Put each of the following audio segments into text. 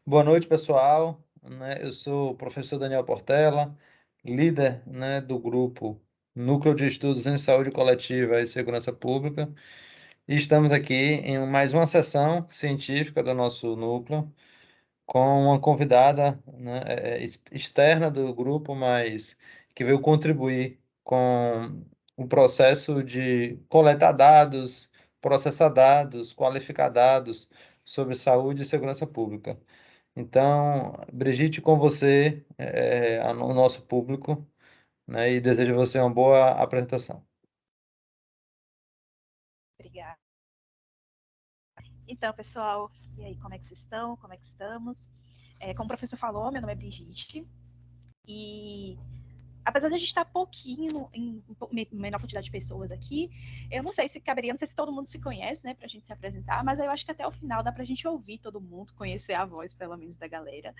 Boa noite, pessoal, Eu sou o professor Daniel Portela, líder, do grupo Núcleo de Estudos em Saúde Coletiva e Segurança Pública, e estamos aqui em mais uma sessão científica do nosso núcleo, com uma convidada, externa do grupo, mas que veio contribuir com o processo de coletar dados, processar dados, qualificar dados sobre saúde e segurança pública. Então, Brigitte, com você, o nosso público, e desejo a você uma boa apresentação. Obrigada. Então, pessoal, e aí, como é que vocês estão? Como é que estamos? Como o professor falou, meu nome é Brigitte, e apesar de a gente estar pouquinho, em menor quantidade de pessoas aqui, eu não sei se caberia, não sei se todo mundo se conhece, né, pra gente se apresentar, mas eu acho que até o final dá pra gente ouvir todo mundo, conhecer a voz, pelo menos, da galera.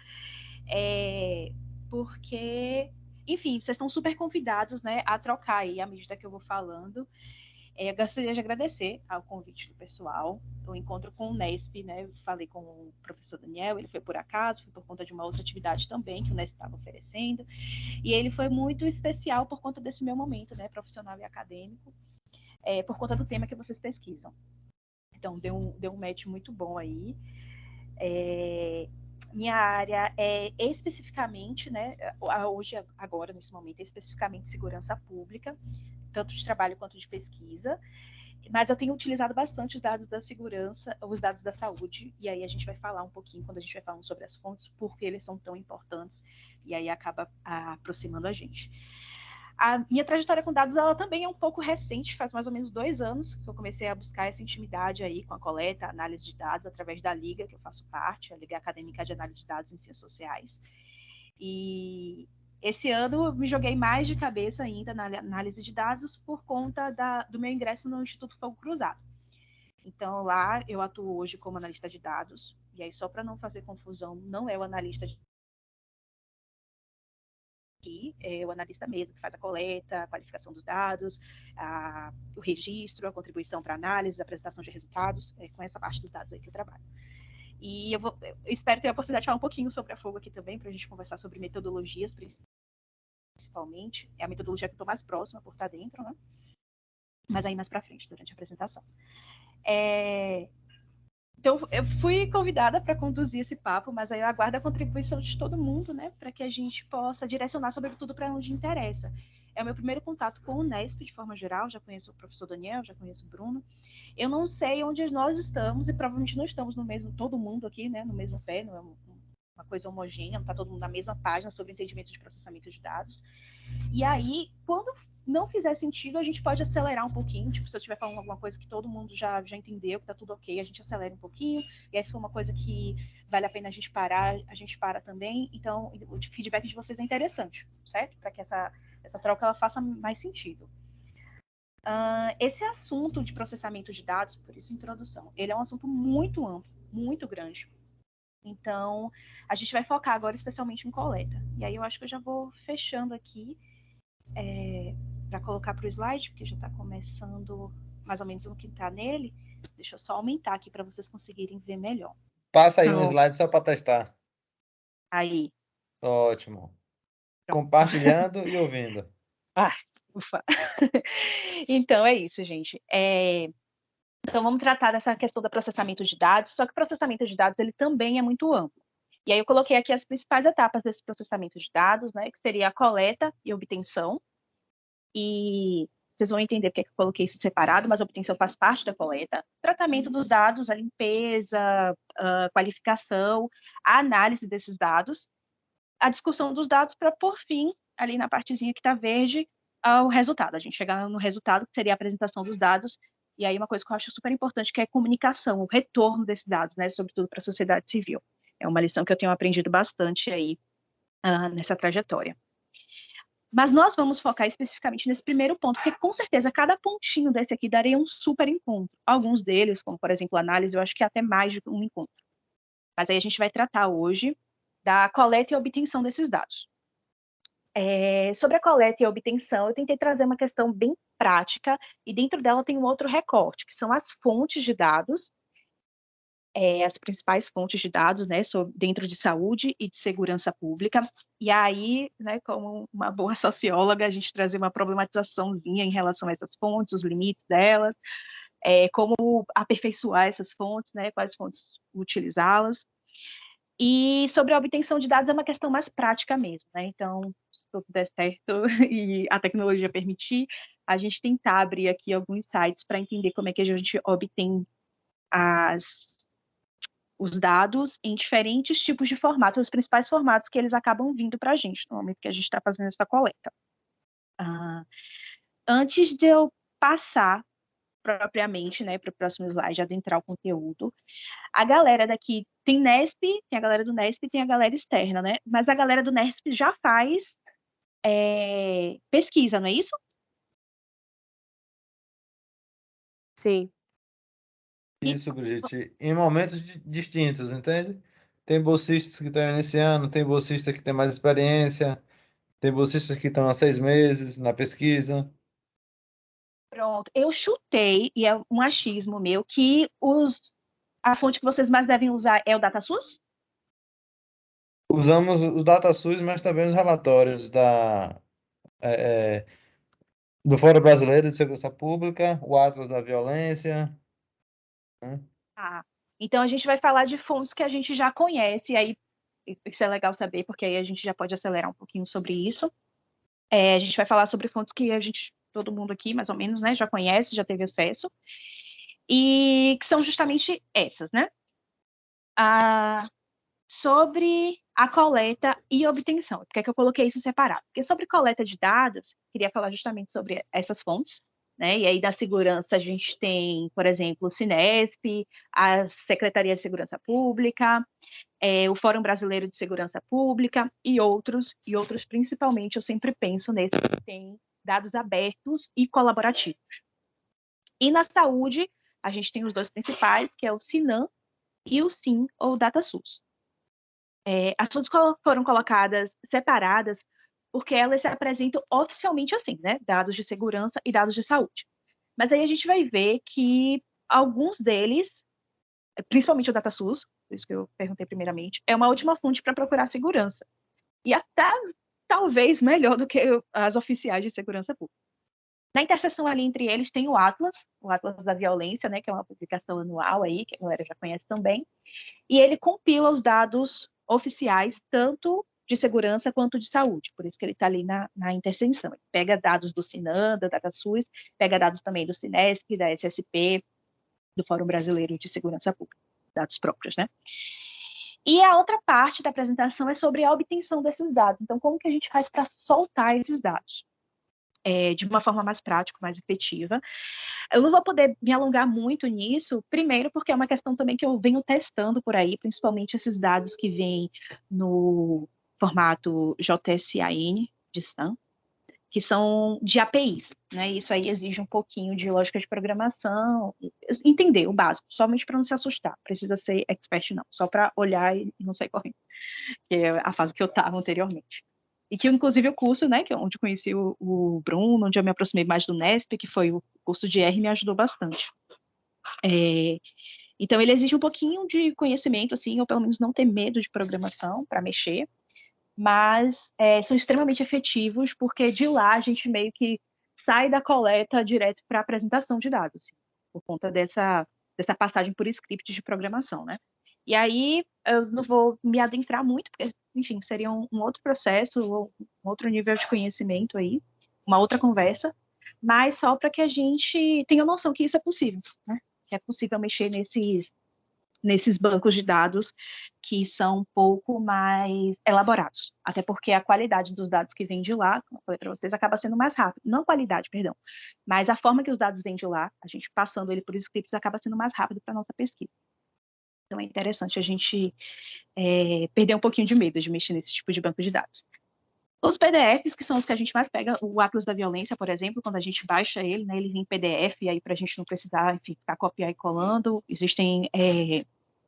Porque, enfim, vocês estão super convidados, né, a trocar aí à medida que eu vou falando. Eu gostaria de agradecer ao convite do pessoal, o encontro com o Nesp, né? Eu falei com o professor Daniel, ele foi por acaso, foi por conta de uma outra atividade também que o Nesp estava oferecendo, e ele foi muito especial por conta desse meu momento, né, profissional e acadêmico, por conta do tema que vocês pesquisam. Então, deu um match muito bom aí. Minha área é especificamente, né, hoje, agora, nesse momento, é especificamente segurança pública, tanto de trabalho quanto de pesquisa. Mas eu tenho utilizado bastante os dados da segurança, os dados da saúde, e aí a gente vai falar um pouquinho, quando a gente vai falando sobre as fontes, por que eles são tão importantes, e aí acaba aproximando a gente. A minha trajetória com dados, ela também é um pouco recente, faz mais ou menos 2 anos que eu comecei a buscar essa intimidade aí com a coleta, a análise de dados, através da Liga, que eu faço parte, a Liga Acadêmica de Análise de Dados em Ciências Sociais. E esse ano eu me joguei mais de cabeça ainda na análise de dados por conta do meu ingresso no Instituto Fogo Cruzado. Então, lá eu atuo hoje como analista de dados, e aí só para não fazer confusão, não é o analista de aqui, é o analista mesmo, que faz a coleta, a qualificação dos dados, o registro, a contribuição para análise, a apresentação de resultados, com essa parte dos dados aí que eu trabalho. E eu espero ter a oportunidade de falar um pouquinho sobre a Fogo aqui também, para a gente conversar sobre metodologias, principalmente. É a metodologia que eu estou mais próxima por estar dentro, né? Mas aí mais para frente, durante a apresentação. Então, eu fui convidada para conduzir esse papo, mas aí eu aguardo a contribuição de todo mundo, né, para que a gente possa direcionar, sobretudo, para onde interessa. É o meu primeiro contato com o Nesp, de forma geral, já conheço o professor Daniel, já conheço o Bruno. Eu não sei onde nós estamos, e provavelmente não estamos no mesmo, todo mundo aqui, né, no mesmo pé, não é uma coisa homogênea, não está todo mundo na mesma página sobre entendimento de processamento de dados. E aí, quando não fizer sentido, a gente pode acelerar um pouquinho. Tipo, se eu estiver falando alguma coisa que todo mundo já entendeu, que tá tudo ok, a gente acelera um pouquinho. E aí, se for uma coisa que vale a pena a gente parar, a gente para também. Então, o feedback de vocês é interessante, certo? Para que essa troca ela faça mais sentido. Esse assunto de processamento de dados, por isso introdução, ele é um assunto muito amplo, muito grande. Então, a gente vai focar agora especialmente em coleta. E aí eu acho que eu já vou fechando aqui para colocar para o slide, porque já está começando mais ou menos no que está nele. Deixa eu só aumentar aqui para vocês conseguirem ver melhor. Passa aí um Pronto. slide só para testar. Aí, Ótimo. pronto. Compartilhando e ouvindo. Ah, ufa. Então é isso, gente. Então vamos tratar dessa questão do processamento de dados, só que o processamento de dados ele também é muito amplo. E aí eu coloquei aqui as principais etapas desse processamento de dados, né, que seria a coleta e obtenção. E vocês vão entender porque eu coloquei isso separado, mas a obtenção faz parte da coleta. Tratamento dos dados, a limpeza, a qualificação, a análise desses dados, a discussão dos dados para, por fim, ali na partezinha que está verde, ao resultado. A gente chegar no resultado, que seria a apresentação dos dados, e aí uma coisa que eu acho super importante, que é a comunicação, o retorno desses dados, né, sobretudo para a sociedade civil. É uma lição que eu tenho aprendido bastante aí nessa trajetória. Mas nós vamos focar especificamente nesse primeiro ponto, porque com certeza cada pontinho desse aqui daria um super encontro. Alguns deles, como por exemplo a análise, eu acho que é até mais de um encontro. Mas aí a gente vai tratar hoje da coleta e obtenção desses dados. Sobre a coleta e a obtenção, eu tentei trazer uma questão bem prática, e dentro dela tem um outro recorte, que são as fontes de dados as principais fontes de dados, né, dentro de saúde e de segurança pública. E aí, né, como uma boa socióloga, a gente trazer uma problematizaçãozinha em relação a essas fontes, os limites delas, como aperfeiçoar essas fontes, né, quais fontes utilizá-las. E sobre a obtenção de dados é uma questão mais prática mesmo, né? Então, se tudo der certo e a tecnologia permitir, a gente tentar abrir aqui alguns sites para entender como é que a gente obtém os dados em diferentes tipos de formatos, os principais formatos que eles acabam vindo para a gente no momento que a gente está fazendo essa coleta. Antes de eu passar propriamente, né, para o próximo slide, adentrar o conteúdo, a galera daqui tem Nesp, tem a galera do Nesp e tem a galera externa, né? Mas a galera do Nesp já faz pesquisa, não é isso? Sim. Isso, Brigitte, em momentos distintos, entende? Tem bolsistas que estão iniciando, tem bolsistas que têm mais experiência, tem bolsistas que estão há 6 meses na pesquisa. Pronto, eu chutei, e é um achismo meu, que a fonte que vocês mais devem usar é o DataSUS? Usamos o DataSUS, mas também os relatórios do Fórum Brasileiro de Segurança Pública, o Atlas da Violência, né? Ah, então a gente vai falar de fontes que a gente já conhece, e aí isso é legal saber, porque aí a gente já pode acelerar um pouquinho sobre isso. A gente vai falar sobre fontes que todo mundo aqui, mais ou menos, né, já conhece, já teve acesso, e que são justamente essas, né? Sobre a coleta e obtenção. Por que é que eu coloquei isso separado? Porque sobre coleta de dados, queria falar justamente sobre essas fontes, né? E aí da segurança a gente tem, por exemplo, o Cinesp, a Secretaria de Segurança Pública, o Fórum Brasileiro de Segurança Pública e outros principalmente eu sempre penso nesses que têm dados abertos e colaborativos. E na saúde, a gente tem os dois principais, que é o Sinan e o SIM, ou DataSUS. As fontes foram colocadas separadas porque elas se apresentam oficialmente assim, né? Dados de segurança e dados de saúde. Mas aí a gente vai ver que alguns deles, principalmente o DataSUS, por isso que eu perguntei primeiramente, é uma ótima fonte para procurar segurança. E até talvez melhor do que as oficiais de segurança pública. Na interseção ali entre eles tem o Atlas da Violência, né, que é uma publicação anual aí, que a galera já conhece também, e ele compila os dados oficiais, tanto de segurança quanto de saúde, por isso que ele está ali na interseção. Ele pega dados do Sinan, da DataSUS, pega dados também do Cinesp, da SSP, do Fórum Brasileiro de Segurança Pública, dados próprios, né? E a outra parte da apresentação é sobre a obtenção desses dados. Então, como que a gente faz para soltar esses dados? De uma forma mais prática, mais efetiva. Eu não vou poder me alongar muito nisso, primeiro porque é uma questão também que eu venho testando por aí, principalmente esses dados que vêm no formato JSAN de SAN, que são de APIs, né? Isso aí exige um pouquinho de lógica de programação, entender o básico, somente para não se assustar, precisa ser expert não, só para olhar e não sair correndo, que é a fase que eu estava anteriormente. E que, inclusive, o curso, né, que é onde eu conheci o Bruno, onde eu me aproximei mais do Nesp, que foi o curso de R, me ajudou bastante. Então, ele exige um pouquinho de conhecimento, assim, ou pelo menos não ter medo de programação para mexer, mas são extremamente efetivos, porque de lá a gente meio que sai da coleta direto para a apresentação de dados, assim, por conta dessa passagem por script de programação, né? E aí eu não vou me adentrar muito, porque, enfim, seria um outro processo, um outro nível de conhecimento aí, uma outra conversa, mas só para que a gente tenha noção que isso é possível, né? Que é possível mexer nesses bancos de dados que são um pouco mais elaborados, até porque a qualidade dos dados que vem de lá, como eu falei para vocês, acaba sendo mais rápido, não a qualidade, perdão, mas a forma que os dados vêm de lá, a gente passando ele por scripts, acaba sendo mais rápido para a nossa pesquisa. Então é interessante a gente perder um pouquinho de medo de mexer nesse tipo de banco de dados. Os PDFs, que são os que a gente mais pega, o Atlas da Violência, por exemplo, quando a gente baixa ele, né, ele vem em PDF, aí para a gente não precisar, enfim, ficar copiar e colando. Existem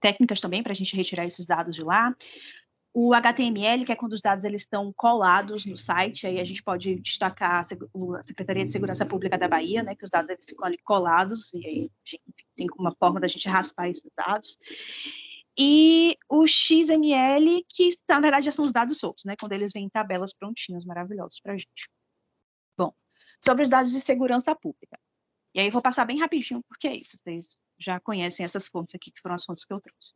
técnicas também para a gente retirar esses dados de lá. O HTML, que é quando os dados eles estão colados no site, aí a gente pode destacar a Secretaria de Segurança Pública da Bahia, né, que os dados eles ficam ali colados, e aí tem uma forma da gente raspar esses dados. E o XML, que na verdade já são os dados soltos, né, quando eles vêm em tabelas prontinhas, maravilhosos para a gente. Bom, sobre os dados de segurança pública. E aí eu vou passar bem rapidinho, porque é isso, vocês já conhecem essas fontes aqui, que foram as fontes que eu trouxe.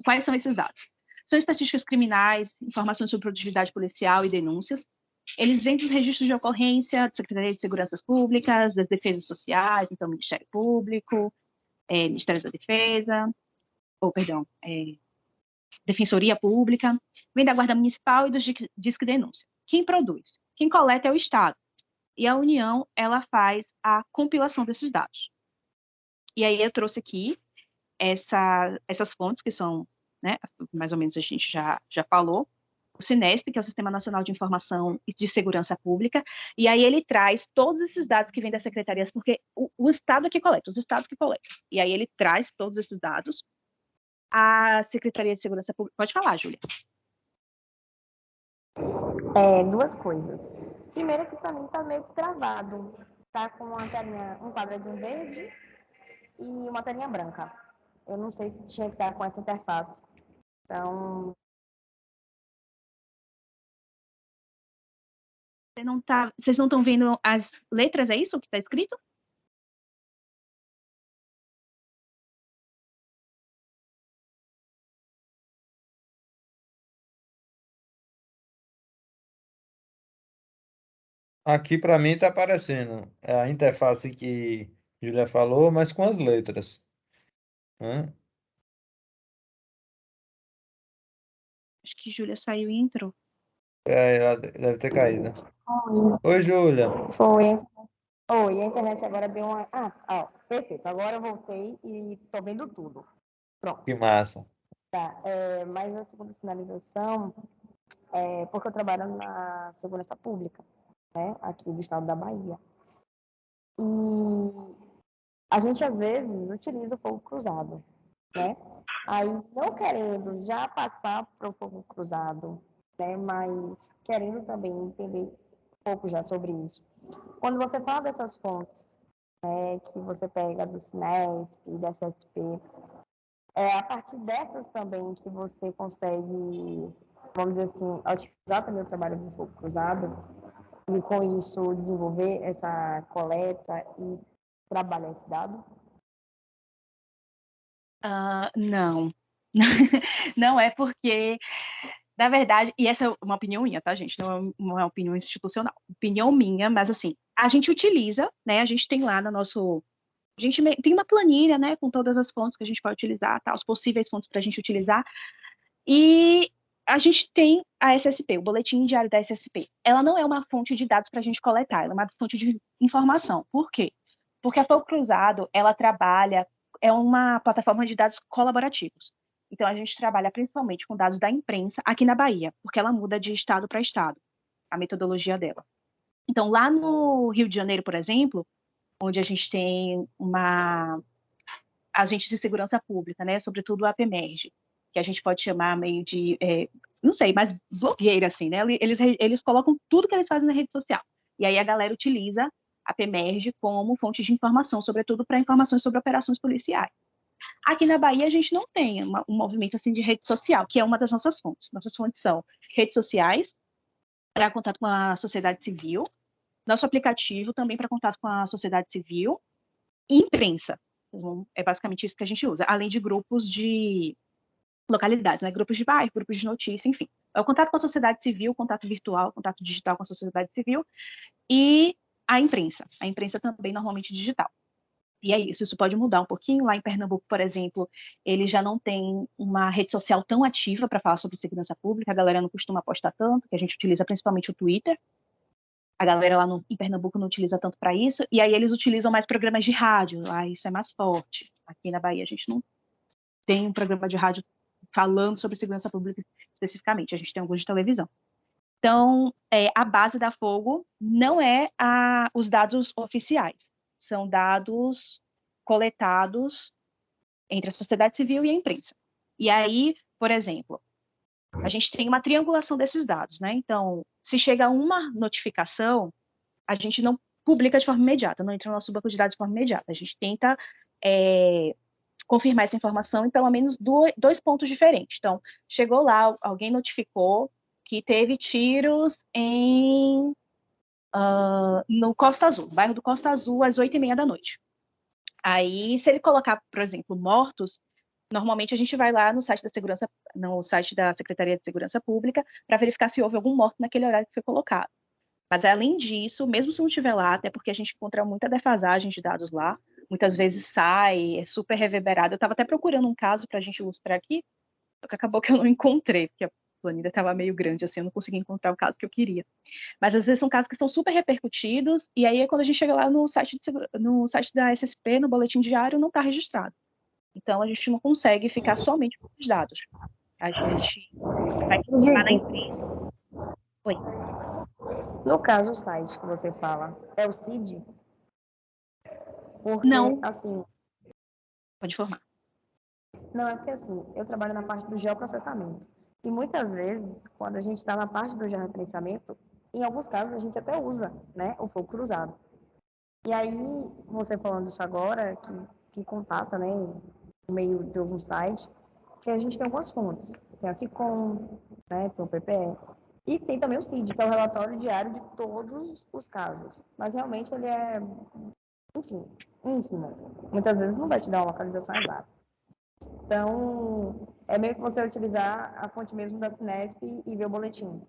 Quais são esses dados? São estatísticas criminais, informações sobre produtividade policial e denúncias. Eles vêm dos registros de ocorrência, da Secretaria de Segurança Públicas, das defesas sociais, então Ministério Público, Ministério da Defesa, Defensoria Pública, vem da Guarda Municipal e do Disque Denúncia. Quem produz? Quem coleta é o Estado. E a União, ela faz a compilação desses dados. E aí eu trouxe aqui essas fontes que são, né, mais ou menos a gente já falou, o Sinesp, que é o Sistema Nacional de Informação e de Segurança Pública, e aí ele traz todos esses dados que vêm das secretarias, porque o Estado é que coleta, os estados que coletam, e aí ele traz todos esses dados, a Secretaria de Segurança Pública, pode falar, Júlia. Duas coisas. Primeiro que para mim tá meio que travado, tá com uma telinha, um quadradinho verde e uma telinha branca. Eu não sei se tinha que estar com essa interface. Então, Vocês não estão vendo as letras, é isso que está escrito? Aqui para mim está aparecendo a interface que Julia falou, mas com as letras, né? Acho que Júlia saiu e entrou. Ela deve ter caído. Oi. Oi, Júlia. Foi. Oi, a internet agora deu uma... perfeito. Agora eu voltei e tô vendo tudo. Pronto. Que massa. Tá. Mas a segunda finalização é porque eu trabalho na segurança pública, né? Aqui do estado da Bahia. E a gente, às vezes, utiliza o fogo cruzado, né? Aí, não querendo já passar para o fogo cruzado, né? Mas querendo também entender um pouco já sobre isso. Quando você fala dessas fontes, né, que você pega do Sinesp, da SSP, é a partir dessas também que você consegue, vamos dizer assim, otimizar também o trabalho do fogo cruzado e, com isso, desenvolver essa coleta e trabalhar esse dado? Não. Não é porque, na verdade, e essa é uma opinião minha, tá, gente? Não é uma opinião institucional. Opinião minha, mas assim, a gente utiliza, né? A gente tem lá no nosso. A gente tem uma planilha, né, com todas as fontes que a gente pode utilizar, tá? Os possíveis fontes para a gente utilizar. E a gente tem a SSP, o Boletim Diário da SSP. Ela não é uma fonte de dados para a gente coletar, ela é uma fonte de informação. Por quê? Porque a Fogo Cruzado, ela trabalha, é uma plataforma de dados colaborativos. Então, a gente trabalha principalmente com dados da imprensa aqui na Bahia, porque ela muda de estado para estado, a metodologia dela. Então, lá no Rio de Janeiro, por exemplo, onde a gente tem uma agente de segurança pública, né, sobretudo a APMERG, que a gente pode chamar meio de, não sei, mais blogueira, assim, né, eles colocam tudo que eles fazem na rede social, e aí a galera utiliza a PEMERG como fonte de informação, sobretudo para informações sobre operações policiais. Aqui na Bahia a gente não tem um movimento assim de rede social, que é uma das nossas fontes. Nossas fontes são redes sociais, para contato com a sociedade civil, nosso aplicativo também para contato com a sociedade civil, e imprensa. Então, é basicamente isso que a gente usa, além de grupos de localidades, né? Grupos de bairro, grupos de notícia, enfim. É o contato com a sociedade civil, contato virtual, contato digital com a sociedade civil e a imprensa também normalmente digital. E é isso pode mudar um pouquinho. Lá em Pernambuco, por exemplo, ele já não tem uma rede social tão ativa para falar sobre segurança pública, a galera não costuma postar tanto, que a gente utiliza principalmente o Twitter. A galera lá em Pernambuco não utiliza tanto para isso, e aí eles utilizam mais programas de rádio, lá isso é mais forte. Aqui na Bahia a gente não tem um programa de rádio falando sobre segurança pública especificamente, a gente tem alguns de televisão. Então, a base da Fogo não é os dados oficiais, são dados coletados entre a sociedade civil e a imprensa. E aí, por exemplo, a gente tem uma triangulação desses dados, né? Então, se chega uma notificação, a gente não publica de forma imediata, não entra no nosso banco de dados de forma imediata. A gente tenta confirmar essa informação em pelo menos dois pontos diferentes. Então, chegou lá, alguém notificou que teve tiros no Costa Azul, no bairro do Costa Azul, às 8h30 da noite. Aí, se ele colocar, por exemplo, mortos, normalmente a gente vai lá no site da Secretaria de Segurança Pública para verificar se houve algum morto naquele horário que foi colocado. Mas além disso, mesmo se não estiver lá, até porque a gente encontra muita defasagem de dados lá, muitas vezes sai, é super reverberado. Eu estava até procurando um caso para a gente ilustrar aqui, só que acabou que eu não encontrei, porque a planilha estava meio grande, assim, eu não consegui encontrar o caso que eu queria. Mas às vezes são casos que são super repercutidos, e aí quando a gente chega lá no site da SSP, no boletim diário, não está registrado. Então a gente não consegue ficar somente com os dados. A gente vai lá na empresa. Oi. No caso, o site que você fala é o CID? Porque, Não. assim, Pode informar. não, é porque assim, eu trabalho na parte do geoprocessamento. E muitas vezes, quando a gente está na parte do georreferenciamento, em alguns casos a gente até usa, né, o fogo cruzado. E aí, você falando isso agora, que contata, né, no meio de alguns sites, que a gente tem algumas fontes. Tem a SICOM, né, tem o PPE. E tem também o CID, que é o relatório diário de todos os casos. Mas realmente ele é, enfim, ínfimo. Muitas vezes não vai te dar uma localização exata. Então, é meio que você utilizar a fonte mesmo da Cinesp e ver o boletim.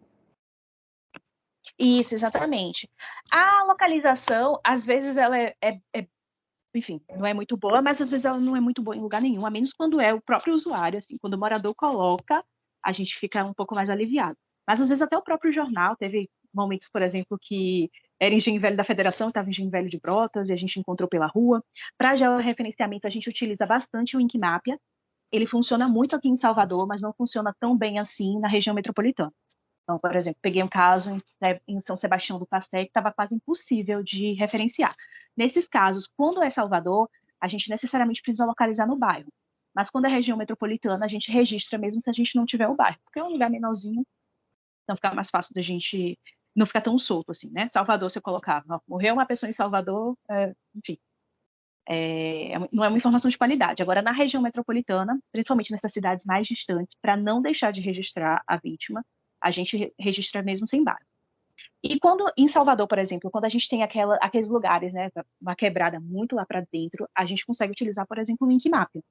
Isso, exatamente. A localização, às vezes, ela enfim, não é muito boa, mas às vezes ela não é muito boa em lugar nenhum, a menos quando é o próprio usuário, assim, quando o morador coloca, a gente fica um pouco mais aliviado. Mas às vezes até o próprio jornal, teve momentos, por exemplo, que era Engenho Velho da Federação, estava Engenho Velho de Brotas, e a gente encontrou pela rua. Para georreferenciamento, a gente utiliza bastante o Wikimedia. Ele funciona muito aqui em Salvador, mas não funciona tão bem assim na região metropolitana. Então, por exemplo, peguei um caso em São Sebastião do Pasté que estava quase impossível de referenciar. Nesses casos, quando é Salvador, a gente necessariamente precisa localizar no bairro. Mas quando é região metropolitana, a gente registra mesmo se a gente não tiver o bairro, porque é um lugar menorzinho, então fica mais fácil da gente não ficar tão solto assim, né? Salvador, se eu colocava, morreu uma pessoa em Salvador, enfim, não é uma informação de qualidade. Agora, na região metropolitana, principalmente nessas cidades mais distantes, para não deixar de registrar a vítima, a gente registra mesmo sem bairro. E quando, em Salvador, por exemplo, quando a gente tem aqueles lugares, né, uma quebrada muito lá para dentro, a gente consegue utilizar, por exemplo, o Winkmap. O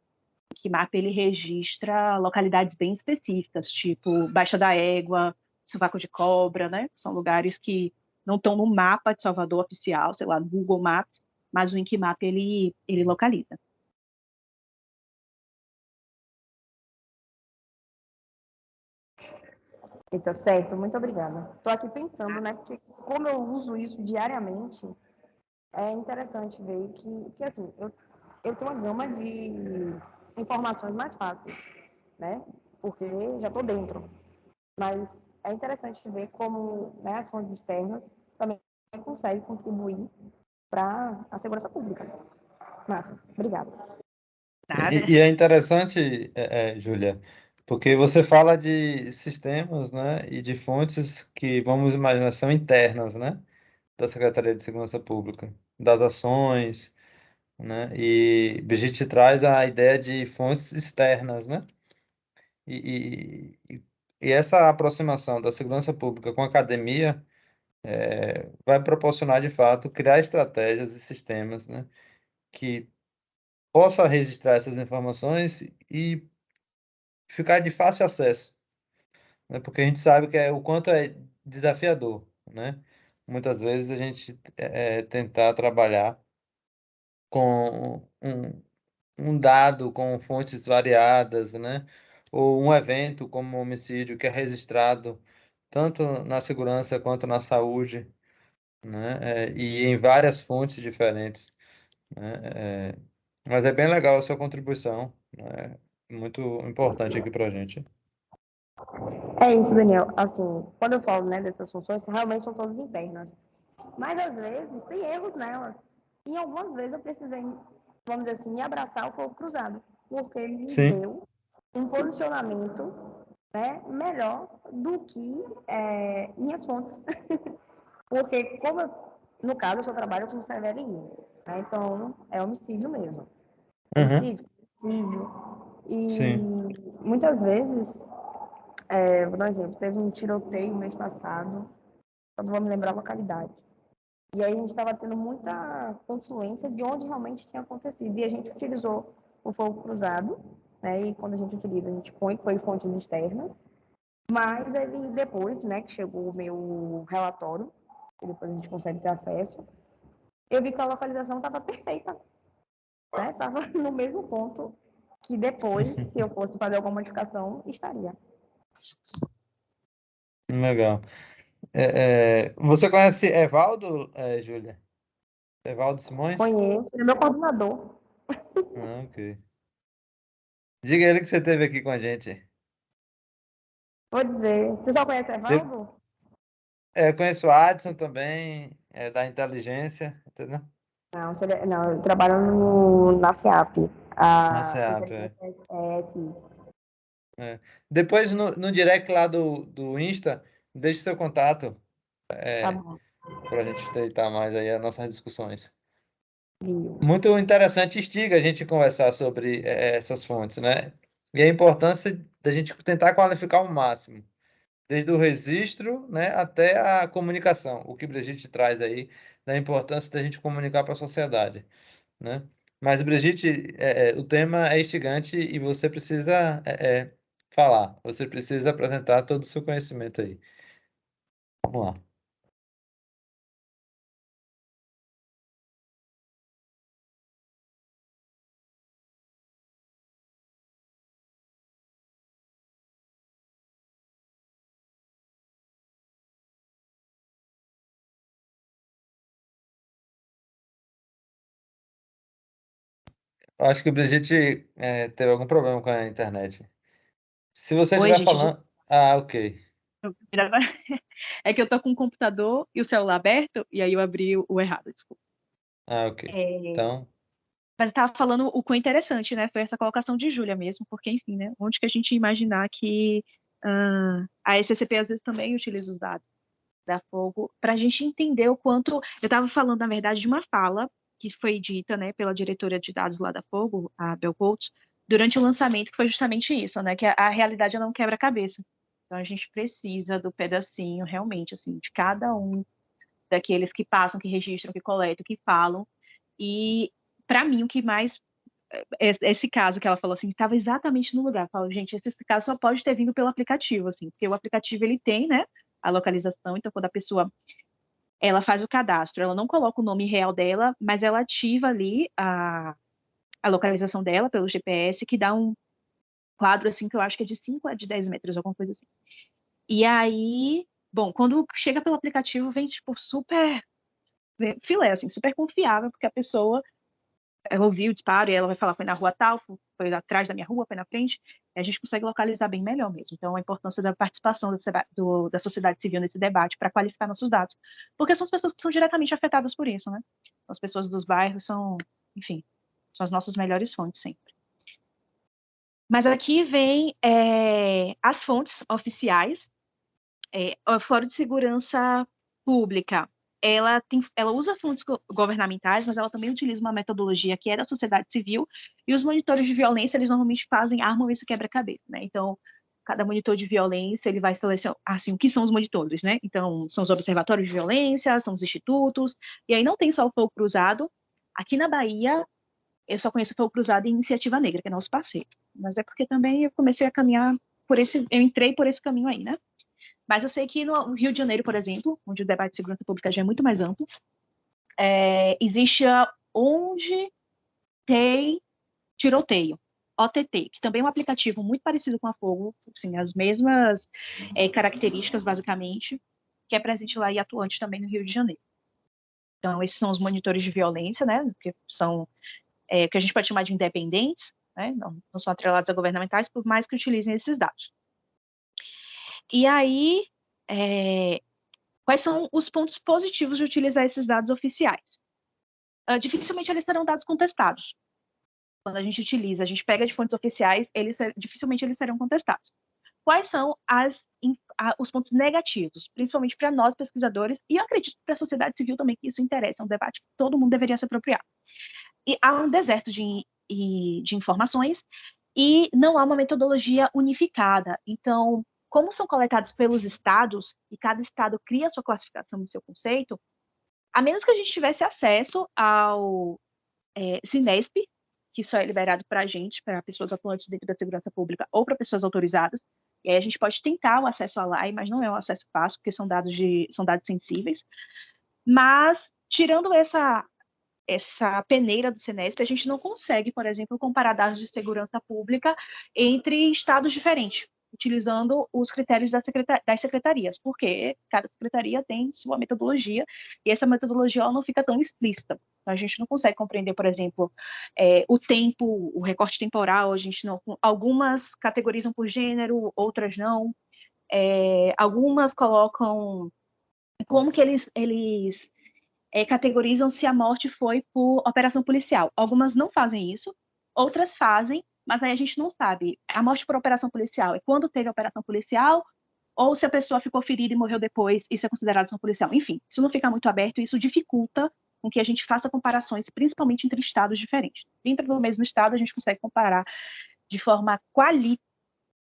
Winkmap, ele registra localidades bem específicas, tipo Baixa da Égua, Sovaco de Cobra, né? São lugares que não estão no mapa de Salvador oficial, sei lá, no Google Maps, mas o Winkmap, ele localiza. Tá certo, muito obrigada. Estou aqui pensando, né, porque como eu uso isso diariamente, é interessante ver que assim, eu tenho uma gama de informações mais fáceis, né, porque já estou dentro. Mas é interessante ver como, né, as fontes externas também conseguem contribuir para a segurança pública. Massa, obrigada. Nada. E é interessante, Júlia, porque você fala de sistemas, né, e de fontes que, vamos imaginar, são internas, né, da Secretaria de Segurança Pública, das ações, né, e Brigitte traz a ideia de fontes externas, né, e essa aproximação da segurança pública com a academia vai proporcionar, de fato, criar estratégias e sistemas, né, que possa registrar essas informações e ficar de fácil acesso, né? Porque a gente sabe que o quanto é desafiador, né? Muitas vezes a gente tentar trabalhar com um dado com fontes variadas, né? Ou um evento como um homicídio que é registrado tanto na segurança quanto na saúde, né? E em várias fontes diferentes, né? Mas é bem legal a sua contribuição, né? Muito importante aqui para a gente. É isso, Daniel. Assim, quando eu falo, né, dessas funções, realmente são todas internas. Mas, às vezes, tem erros nelas. E algumas vezes eu precisei, vamos dizer assim, me abraçar o fogo cruzado. Porque ele me Sim. deu um posicionamento né, melhor do que minhas fontes. Porque, no caso, eu só trabalho com CVLI, né, então é homicídio mesmo. Uhum. Homicídio. E Sim. muitas vezes, vou dar um exemplo, teve um tiroteio mês passado, só não vou me lembrar a localidade. E aí a gente estava tendo muita confluência de onde realmente tinha acontecido. E a gente utilizou o fogo cruzado, né? E quando a gente utiliza, a gente põe fontes externas. Mas ele depois, né, que chegou o meu relatório, que depois a gente consegue ter acesso, eu vi que a localização estava perfeita, né? Estava no mesmo ponto que depois, se eu fosse fazer alguma modificação, estaria. Legal. Você conhece Evaldo, Júlia? Evaldo Simões? Conheço, ele é meu coordenador. Ah, ok. Diga ele que você esteve aqui com a gente. Vou dizer, você só conhece De- Evaldo? Eu conheço o Adson também, da inteligência, entendeu? Não, não, eu trabalho na SEAP. Na A SEAP, inteligência sim. é. Depois, no direct lá do Insta, deixe seu contato, Tá bom. para a gente estreitar mais aí as nossas discussões. Viu? Muito interessante, instiga a gente a conversar sobre essas fontes, né? E a importância da gente tentar qualificar o máximo, desde o registro, né, até a comunicação. O que Brigitte traz aí, da importância da gente comunicar para a sociedade, né? Mas, Brigitte, o tema é instigante e você precisa falar, você precisa apresentar todo o seu conhecimento aí. Vamos lá. Eu acho que o Brigitte teve algum problema com a internet. Se você Oi, estiver gente, falando. Ah, ok. é que eu tô com o computador e o celular aberto, e aí eu abri o errado, desculpa. Ah, ok. É, Então, mas eu tava falando o quão interessante, né? Foi essa colocação de Júlia mesmo, porque, enfim, né? Onde que a gente ia imaginar que a SCP às vezes também utiliza os dados da Fogo para a gente entender o quanto. Eu estava falando, na verdade, de uma fala que foi dita, né, pela diretora de dados lá da Fogo, a Bel Coates, durante o lançamento, que foi justamente isso, né? Que a realidade não quebra-cabeça. Então a gente precisa do pedacinho, realmente, assim, de cada um daqueles que passam, que registram, que coletam, que falam. E, para mim, o que mais. Esse caso que ela falou assim, estava exatamente no lugar. Eu falo, gente, esse caso só pode ter vindo pelo aplicativo, assim, porque o aplicativo ele tem, né, a localização. Então, quando a pessoa ela faz o cadastro, ela não coloca o nome real dela, mas ela ativa ali a localização dela pelo GPS, que dá um quadro assim que eu acho que é de 5 a de 10 metros, alguma coisa assim. E aí, bom, quando chega pelo aplicativo, vem tipo super filé, assim, super confiável, porque a pessoa ela ouviu o disparo e ela vai falar foi na rua tal, foi atrás da minha rua, foi na frente, e a gente consegue localizar bem melhor mesmo. Então, a importância da participação da sociedade civil nesse debate para qualificar nossos dados, porque são as pessoas que são diretamente afetadas por isso, né? As pessoas dos bairros são, enfim, são as nossas melhores fontes sempre. Mas aqui vem as fontes oficiais. O Fórum de Segurança Pública, ela usa fontes governamentais, mas ela também utiliza uma metodologia que é da sociedade civil, e os monitores de violência, eles normalmente armam esse quebra-cabeça, né? Então, cada monitor de violência, ele vai selecionar, assim, o que são os monitores, né? Então, são os observatórios de violência, são os institutos, e aí não tem só o fogo cruzado. Aqui na Bahia, eu só conheço o fogo cruzado e Iniciativa Negra, que é nosso parceiro. Mas é porque também eu comecei a caminhar eu entrei por esse caminho aí, né? Mas eu sei que no Rio de Janeiro, por exemplo, onde o debate de segurança pública já é muito mais amplo, existe onde tem tiroteio, OTT, que também é um aplicativo muito parecido com a Fogo, assim, as mesmas características, basicamente, que é presente lá e atuante também no Rio de Janeiro. Então, esses são os monitores de violência, né, que são, que a gente pode chamar de independentes, né, não são atrelados a governamentais, por mais que utilizem esses dados. E aí, quais são os pontos positivos de utilizar esses dados oficiais? Dificilmente eles serão dados contestados. Quando a gente utiliza, a gente pega de fontes oficiais, dificilmente eles serão contestados. quais são os pontos negativos, principalmente para nós pesquisadores, e eu acredito para a sociedade civil também que isso interessa, é um debate que todo mundo deveria se apropriar. E há um deserto de informações e não há uma metodologia unificada. Então, como são coletados pelos estados, e cada estado cria a sua classificação do seu conceito, a menos que a gente tivesse acesso ao Cinesp, que só é liberado para a gente, para pessoas atuantes dentro da segurança pública ou para pessoas autorizadas, e aí a gente pode tentar o acesso à LAI, mas não é um acesso fácil, porque são dados sensíveis. Mas, tirando essa peneira do Cinesp, a gente não consegue, por exemplo, comparar dados de segurança pública entre estados diferentes, utilizando os critérios das secretarias, porque cada secretaria tem sua metodologia, e essa metodologia não fica tão explícita. A gente não consegue compreender, por exemplo, o tempo, o recorte temporal, a gente não, algumas categorizam por gênero, outras não. Algumas colocam como que eles categorizam se a morte foi por operação policial. Algumas não fazem isso, outras fazem, mas aí a gente não sabe. A morte por operação policial é quando teve a operação policial, ou se a pessoa ficou ferida e morreu depois, isso é considerado ação policial. Enfim, isso não fica muito aberto e isso dificulta com que a gente faça comparações, principalmente entre estados diferentes. Dentro do mesmo estado, a gente consegue comparar de forma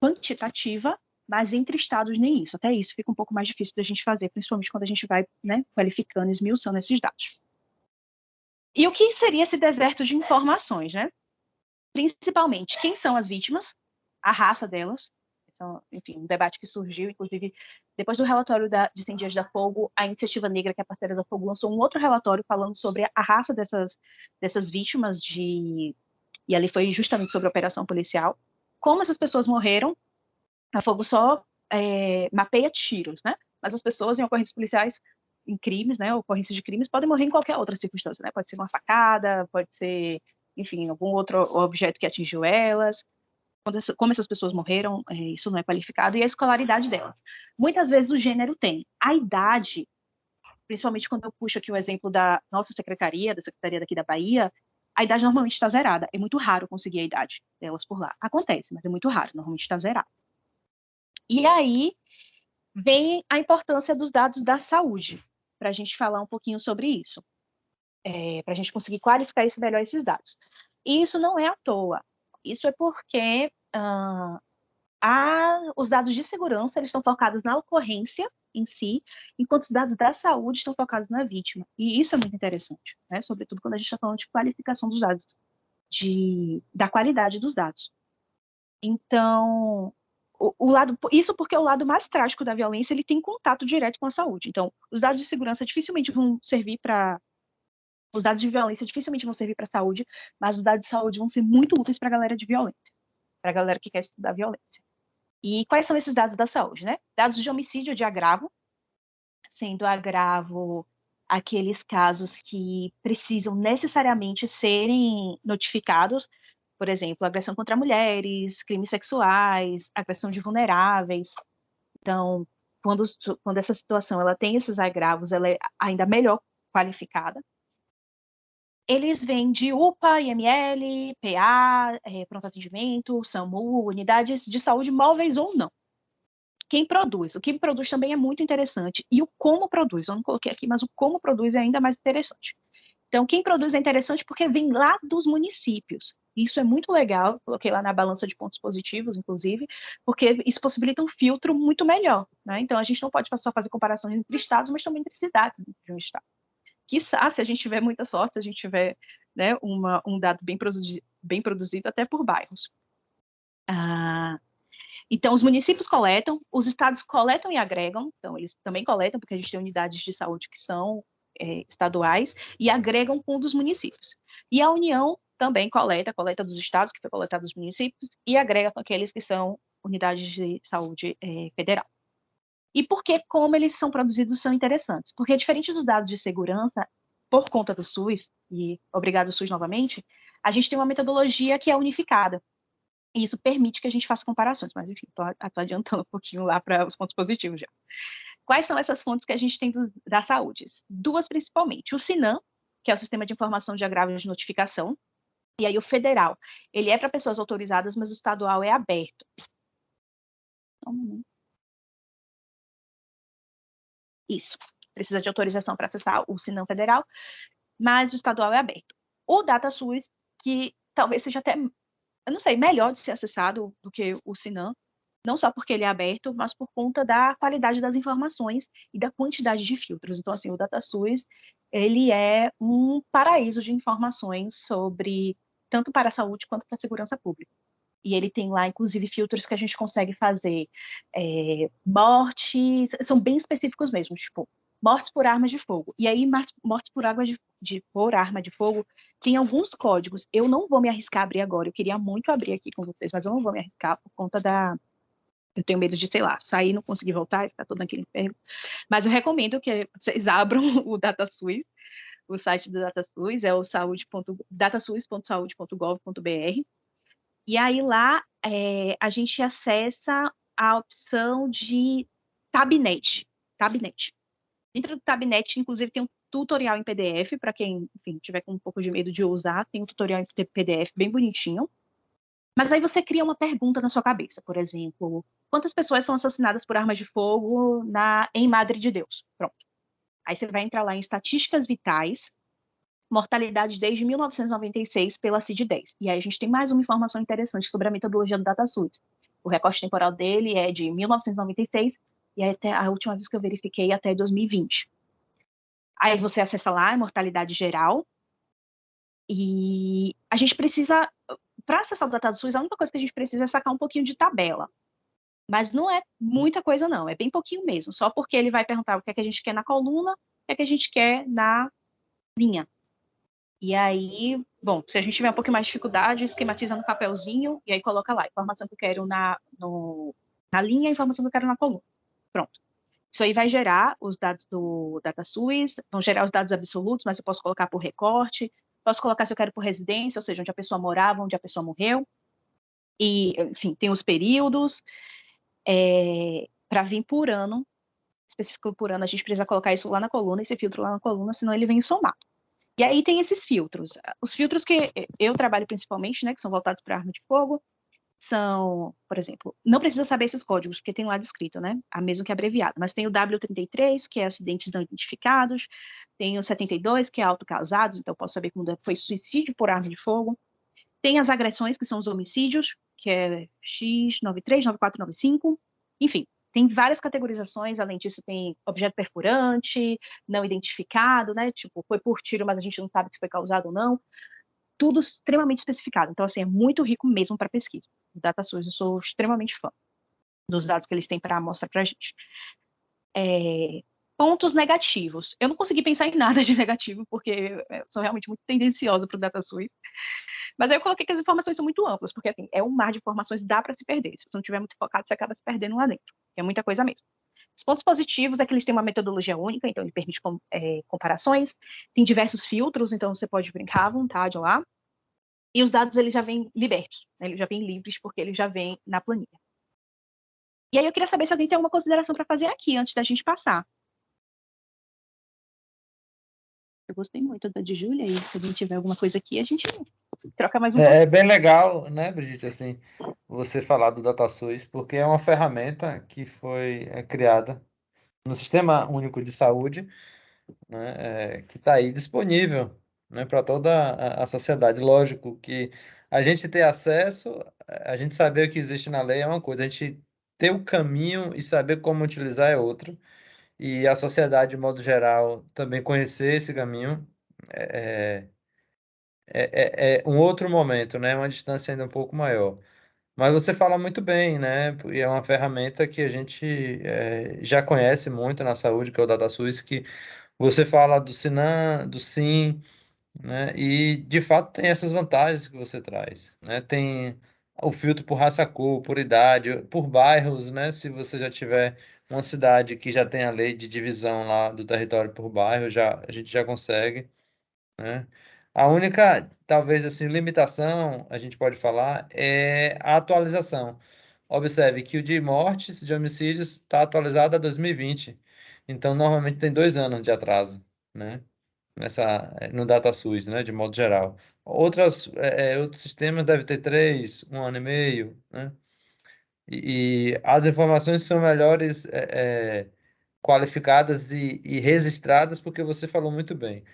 quantitativa, mas entre estados nem isso. Até isso fica um pouco mais difícil da gente fazer, principalmente quando a gente vai, né, qualificando, esmiuçando esses dados. E o que seria esse deserto de informações, né? Principalmente, quem são as vítimas, a raça delas, enfim, um debate que surgiu, inclusive, depois do relatório de 100 Dias da Fogo, a Iniciativa Negra, que é parceira da Fogo, lançou um outro relatório falando sobre a raça dessas vítimas e ali foi justamente sobre a operação policial, como essas pessoas morreram. A Fogo só mapeia tiros, né? Mas as pessoas em ocorrências policiais, em crimes, né? Ocorrências de crimes, podem morrer em qualquer outra circunstância, né? Pode ser uma facada, pode ser, enfim, algum outro objeto que atingiu elas. Como essas pessoas morreram, isso não é qualificado, e a escolaridade delas. Muitas vezes o gênero tem. A idade, principalmente quando eu puxo aqui o exemplo da nossa secretaria, da Secretaria daqui da Bahia, a idade normalmente está zerada. É muito raro conseguir a idade delas por lá. Acontece, mas é muito raro, normalmente está zerada. E aí vem a importância dos dados da saúde, para a gente falar um pouquinho sobre isso, para a gente conseguir qualificar melhor esses dados. E isso não é à toa, isso é porque os dados de segurança eles estão focados na ocorrência em si, enquanto os dados da saúde estão focados na vítima. E isso é muito interessante, né? Sobretudo quando a gente está falando de qualificação dos dados, da qualidade dos dados. Então, isso porque o lado mais trágico da violência ele tem contato direto com a saúde. Então, os dados de segurança dificilmente vão servir para os dados de violência dificilmente vão servir para a saúde, mas os dados de saúde vão ser muito úteis para a galera de violência, para a galera que quer estudar violência. E quais são esses dados da saúde, né? Dados de homicídio de agravo, sendo agravo aqueles casos que precisam necessariamente serem notificados, por exemplo, agressão contra mulheres, crimes sexuais, agressão de vulneráveis. Então, quando essa situação ela tem esses agravos, ela é ainda melhor qualificada. Eles vêm de UPA, IML, PA, pronto atendimento, SAMU, unidades de saúde móveis ou não. Quem produz? O que produz também é muito interessante. E o como produz? Eu não coloquei aqui, mas o como produz é ainda mais interessante. Então, quem produz é interessante porque vem lá dos municípios. Isso é muito legal, coloquei lá na balança de pontos positivos, inclusive, porque isso possibilita um filtro muito melhor, né? Então, a gente não pode só fazer comparações entre estados, mas também entre cidades de um estado. Quiçá, se a gente tiver muita sorte, se a gente tiver, né, um dado bem produzido, até por bairros. Então, os municípios coletam, os estados coletam e agregam, então eles também coletam, porque a gente tem unidades de saúde que são estaduais, e agregam com dos municípios. E a União também coleta dos estados, que foi coletado dos municípios, e agrega com aqueles que são unidades de saúde federal. E por que, como eles são produzidos, são interessantes? Porque, diferente dos dados de segurança, por conta do SUS, e obrigado SUS novamente, a gente tem uma metodologia que é unificada. E isso permite que a gente faça comparações. Mas, enfim, estou adiantando um pouquinho lá para os pontos positivos já. Quais são essas fontes que a gente tem da saúde? Duas, principalmente. O SINAM, que é o Sistema de Informação de Agravos de Notificação, e aí o federal. Ele é para pessoas autorizadas, mas o estadual é aberto. Só um momento. Isso. Precisa de autorização para acessar o Sinam Federal, mas o estadual é aberto. O DataSUS, que talvez seja até, eu não sei, melhor de ser acessado do que o Sinam, não só porque ele é aberto, mas por conta da qualidade das informações e da quantidade de filtros. Então, assim, o DataSUS, ele é um paraíso de informações sobre, tanto para a saúde quanto para a segurança pública. E ele tem lá, inclusive, filtros que a gente consegue fazer mortes, são bem específicos mesmo, tipo, mortes por armas de fogo. E aí, mortes por por arma de fogo, tem alguns códigos. Eu não vou me arriscar a abrir agora, eu queria muito abrir aqui com vocês, mas eu não vou me arriscar por conta da... Eu tenho medo de, sei lá, sair, não conseguir voltar e ficar todo naquele inferno. Mas eu recomendo que vocês abram o DataSUS, o site do DataSUS é o datasus.saude.gov.br. E aí lá a gente acessa a opção de Tabnet. Dentro do Tabnet, inclusive, tem um tutorial em PDF, para quem, enfim, tiver com um pouco de medo de usar, tem um tutorial em PDF bem bonitinho. Mas aí você cria uma pergunta na sua cabeça, por exemplo, quantas pessoas são assassinadas por armas de fogo em Madre de Deus? Pronto. Aí você vai entrar lá em estatísticas vitais, mortalidade desde 1996 pela CID-10. E aí a gente tem mais uma informação interessante sobre a metodologia do DataSUS. O recorte temporal dele é de 1996 e até a última vez que eu verifiquei até 2020. Aí você acessa lá a mortalidade geral e a gente precisa, para acessar o DataSUS, a única coisa que a gente precisa é sacar um pouquinho de tabela. Mas não é muita coisa não, é bem pouquinho mesmo, só porque ele vai perguntar o que é que a gente quer na coluna, o que é que a gente quer na linha. E aí, bom, se a gente tiver um pouquinho mais de dificuldade, esquematiza no papelzinho e aí coloca lá, informação que eu quero na linha, informação que eu quero na coluna. Pronto. Isso aí vai gerar os dados do DataSUS, vão gerar os dados absolutos, mas eu posso colocar por recorte, posso colocar se eu quero por residência, ou seja, onde a pessoa morava, onde a pessoa morreu. E, enfim, tem os períodos. Para vir por ano, específico por ano, a gente precisa colocar isso lá na coluna, esse filtro lá na coluna, senão ele vem somado. E aí tem esses filtros. Os filtros que eu trabalho principalmente, né, que são voltados para arma de fogo, são, por exemplo, não precisa saber esses códigos, porque tem lá descrito, né, mesmo que abreviado, mas tem o W33, que é acidentes não identificados, tem o 72, que é autocausados, então eu posso saber quando foi suicídio por arma de fogo, tem as agressões, que são os homicídios, que é X93, 9495, enfim, tem várias categorizações, além disso tem objeto perfurante, não identificado, né, tipo, foi por tiro, mas a gente não sabe se foi causado ou não, tudo extremamente especificado, então, assim, é muito rico mesmo para pesquisa. O DataSUS, eu sou extremamente fã dos dados que eles têm para mostrar para a gente. Pontos negativos. Eu não consegui pensar em nada de negativo, porque eu sou realmente muito tendenciosa para o DataSUS, mas aí eu coloquei que as informações são muito amplas, porque assim, é um mar de informações, dá para se perder. Se você não estiver muito focado, você acaba se perdendo lá dentro. É muita coisa mesmo. Os pontos positivos é que eles têm uma metodologia única, então ele permite comparações. Tem diversos filtros, então você pode brincar à vontade lá. E os dados, eles já vêm libertos, né? Eles já vêm livres, porque eles já vêm na planilha. E aí eu queria saber se alguém tem alguma consideração para fazer aqui, antes da gente passar. Eu gostei muito da de Júlia, e se alguém tiver alguma coisa aqui, a gente troca mais um pouco. É bem legal, né, Brigitte, assim, você falar do DataSUS, porque é uma ferramenta que foi criada no Sistema Único de Saúde, né, que está aí disponível, né, para toda a sociedade. Lógico que a gente ter acesso, a gente saber o que existe na lei é uma coisa, a gente ter o caminho e saber como utilizar é outro, e a sociedade, de modo geral, também conhecer esse caminho é um outro momento, né, uma distância ainda um pouco maior. Mas você fala muito bem, né? E é uma ferramenta que a gente já conhece muito na saúde, que é o DataSUS, que você fala do Sinan, do Sim, né? E de fato tem essas vantagens que você traz, né? Tem o filtro por raça, cor, por idade, por bairros, né? Se você já tiver uma cidade que já tem a lei de divisão lá do território por bairro, a gente já consegue, né? A única, talvez assim, limitação, a gente pode falar, é a atualização. Observe que o de mortes, de homicídios, está atualizado a 2020. Então, normalmente tem 2 anos de atraso, né? No DataSUS, né? De modo geral. Outros sistemas devem ter 3, 1 ano e meio, né? E as informações são melhores qualificadas e registradas, porque você falou muito bem.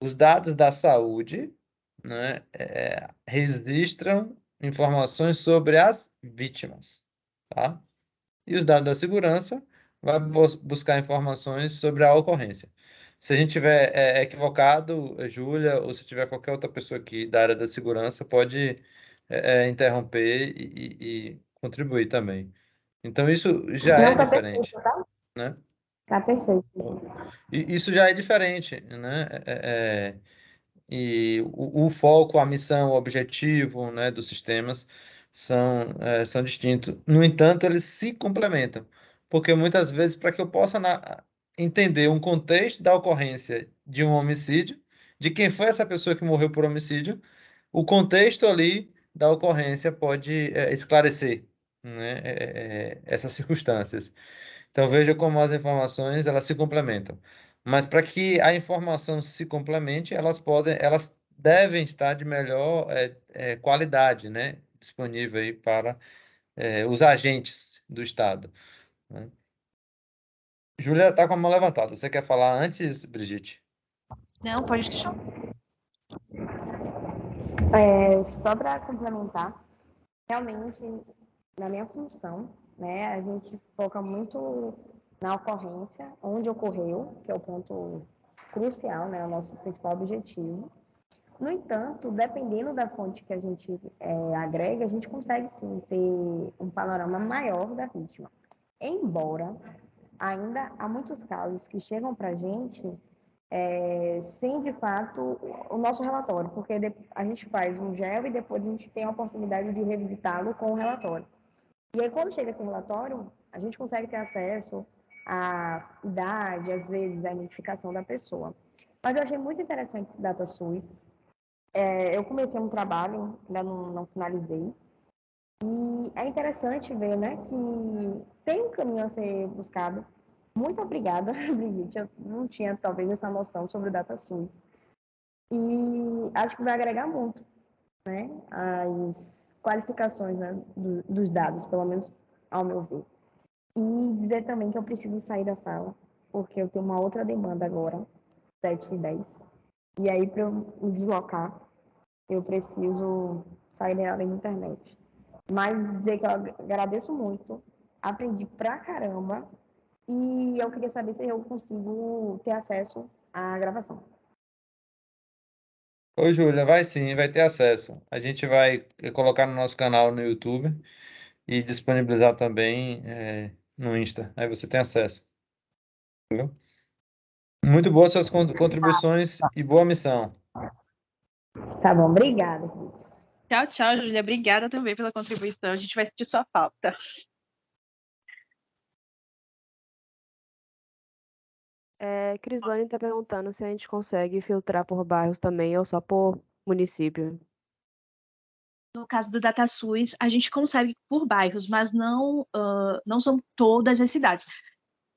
Os dados da saúde, né, registram informações sobre as vítimas, tá? E os dados da segurança vai buscar informações sobre a ocorrência. Se a gente tiver equivocado, Júlia, ou se tiver qualquer outra pessoa aqui da área da segurança, pode interromper e contribuir também. Então, isso já Não, é tá perfeito, diferente, tá? né? Tá perfeito. E isso já é diferente, né? E o foco, a missão, o objetivo, né, dos sistemas são distintos. No entanto, eles se complementam, porque muitas vezes, para que eu possa entender um contexto da ocorrência de um homicídio, de quem foi essa pessoa que morreu por homicídio, o contexto ali da ocorrência pode esclarecer, né, essas circunstâncias. Então veja como as informações elas se complementam. Mas para que a informação se complemente, elas devem estar de melhor qualidade, né? Disponível aí para os agentes do Estado, né? Júlia está com a mão levantada. Você quer falar antes, Brigitte? Não, pode deixar. Só para complementar, realmente, na minha função, né, a gente foca muito na ocorrência, onde ocorreu, que é o ponto crucial, né, o nosso principal objetivo. No entanto, dependendo da fonte que a gente agrega, a gente consegue sim ter um panorama maior da vítima. Embora ainda há muitos casos que chegam para a gente sem, de fato, o nosso relatório, porque a gente faz um GEL e depois a gente tem a oportunidade de revisitá-lo com o relatório. E aí, quando chega esse relatório, a gente consegue ter acesso à idade, às vezes, à identificação da pessoa. Mas eu achei muito interessante esse DataSUS. Eu comecei um trabalho, ainda não finalizei, e é interessante ver, né, que tem um caminho a ser buscado. Muito obrigada, Brigitte. Eu não tinha, talvez, essa noção sobre o DataSUS. E acho que vai agregar muito, né, as qualificações, né, dos dados, pelo menos ao meu ver. E dizer também que eu preciso sair da sala, porque eu tenho uma outra demanda agora, 7h10. E aí, para eu me deslocar, eu preciso sair da internet. Mas dizer que eu agradeço muito, aprendi pra caramba, e eu queria saber se eu consigo ter acesso à gravação. Ô, Júlia, vai sim, vai ter acesso. A gente vai colocar no nosso canal no YouTube e disponibilizar também no Insta. Aí você tem acesso. Entendeu? Muito boas suas contribuições e boa missão. Tá bom, obrigada. Tchau, tchau, Júlia. Obrigada também pela contribuição. A gente vai sentir sua falta. Crislane está perguntando se a gente consegue filtrar por bairros também ou só por município. No caso do DataSUS, a gente consegue por bairros, mas não são todas as cidades.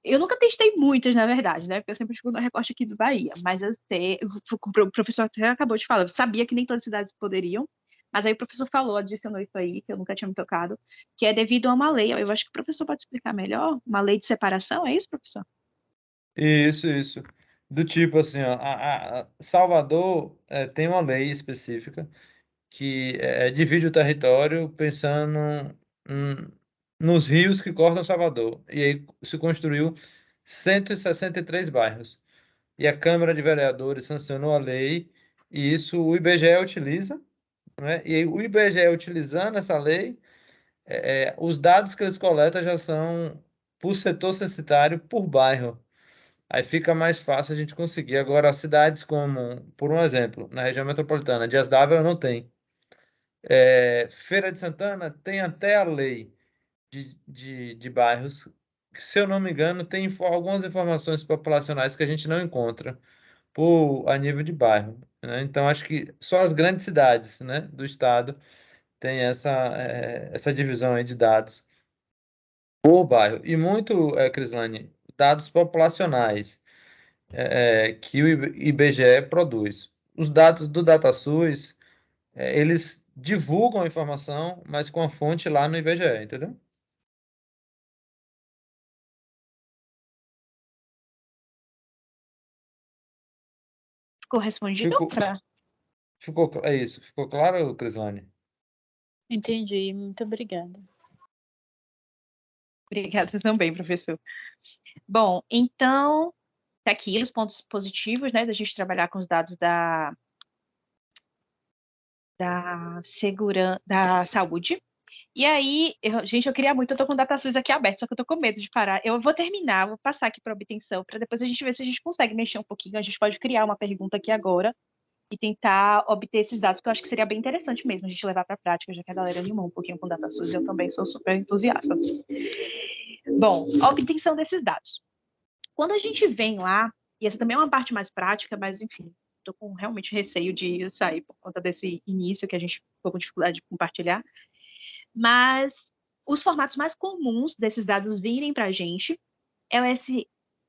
Eu nunca testei muitas, na verdade, né? Porque eu sempre fico no recorte aqui do Bahia. Mas eu sei, o professor até acabou de falar, eu sabia que nem todas as cidades poderiam, mas aí o professor falou, adicionou isso aí, que eu nunca tinha me tocado, que é devido a uma lei. Eu acho que o professor pode explicar melhor, uma lei de separação, é isso, professor? Isso. Do tipo assim, ó, Salvador tem uma lei específica que divide o território pensando hum, nos rios que cortam Salvador. E aí se construiu 163 bairros. E a Câmara de Vereadores sancionou a lei, e isso o IBGE utiliza, né? E aí, o IBGE utilizando essa lei, os dados que eles coletam já são por setor censitário, por bairro. Aí fica mais fácil a gente conseguir. Agora, cidades como, por um exemplo, na região metropolitana, Dias d'Ávila não tem. Feira de Santana tem até a lei de bairros, que, se eu não me engano, tem algumas informações populacionais que a gente não encontra a nível de bairro, né? Então, acho que só as grandes cidades, né, do estado têm essa divisão aí de dados por bairro. E muito, Crislane, dados populacionais que o IBGE produz. Os dados do DataSUS, eles divulgam a informação, mas com a fonte lá no IBGE, entendeu? Ficou respondido? Ficou, é isso. Ficou claro, Crislane? Entendi, muito obrigada. Obrigada também, professor. Bom, então, tá aqui os pontos positivos, né, da gente trabalhar com os dados da saúde. E aí, gente, eu queria muito, eu tô com o DataSUS aqui aberto, só que eu tô com medo de parar. Eu vou terminar, vou passar aqui para obtenção, para depois a gente ver se a gente consegue mexer um pouquinho. A gente pode criar uma pergunta aqui agora e tentar obter esses dados, que eu acho que seria bem interessante mesmo a gente levar para a prática, já que a galera animou um pouquinho com o DataSUS, eu também sou super entusiasta. Bom, a obtenção desses dados. Quando a gente vem lá, e essa também é uma parte mais prática, mas enfim, estou com realmente receio de sair por conta desse início que a gente ficou com dificuldade de compartilhar, mas os formatos mais comuns desses dados virem para a gente é o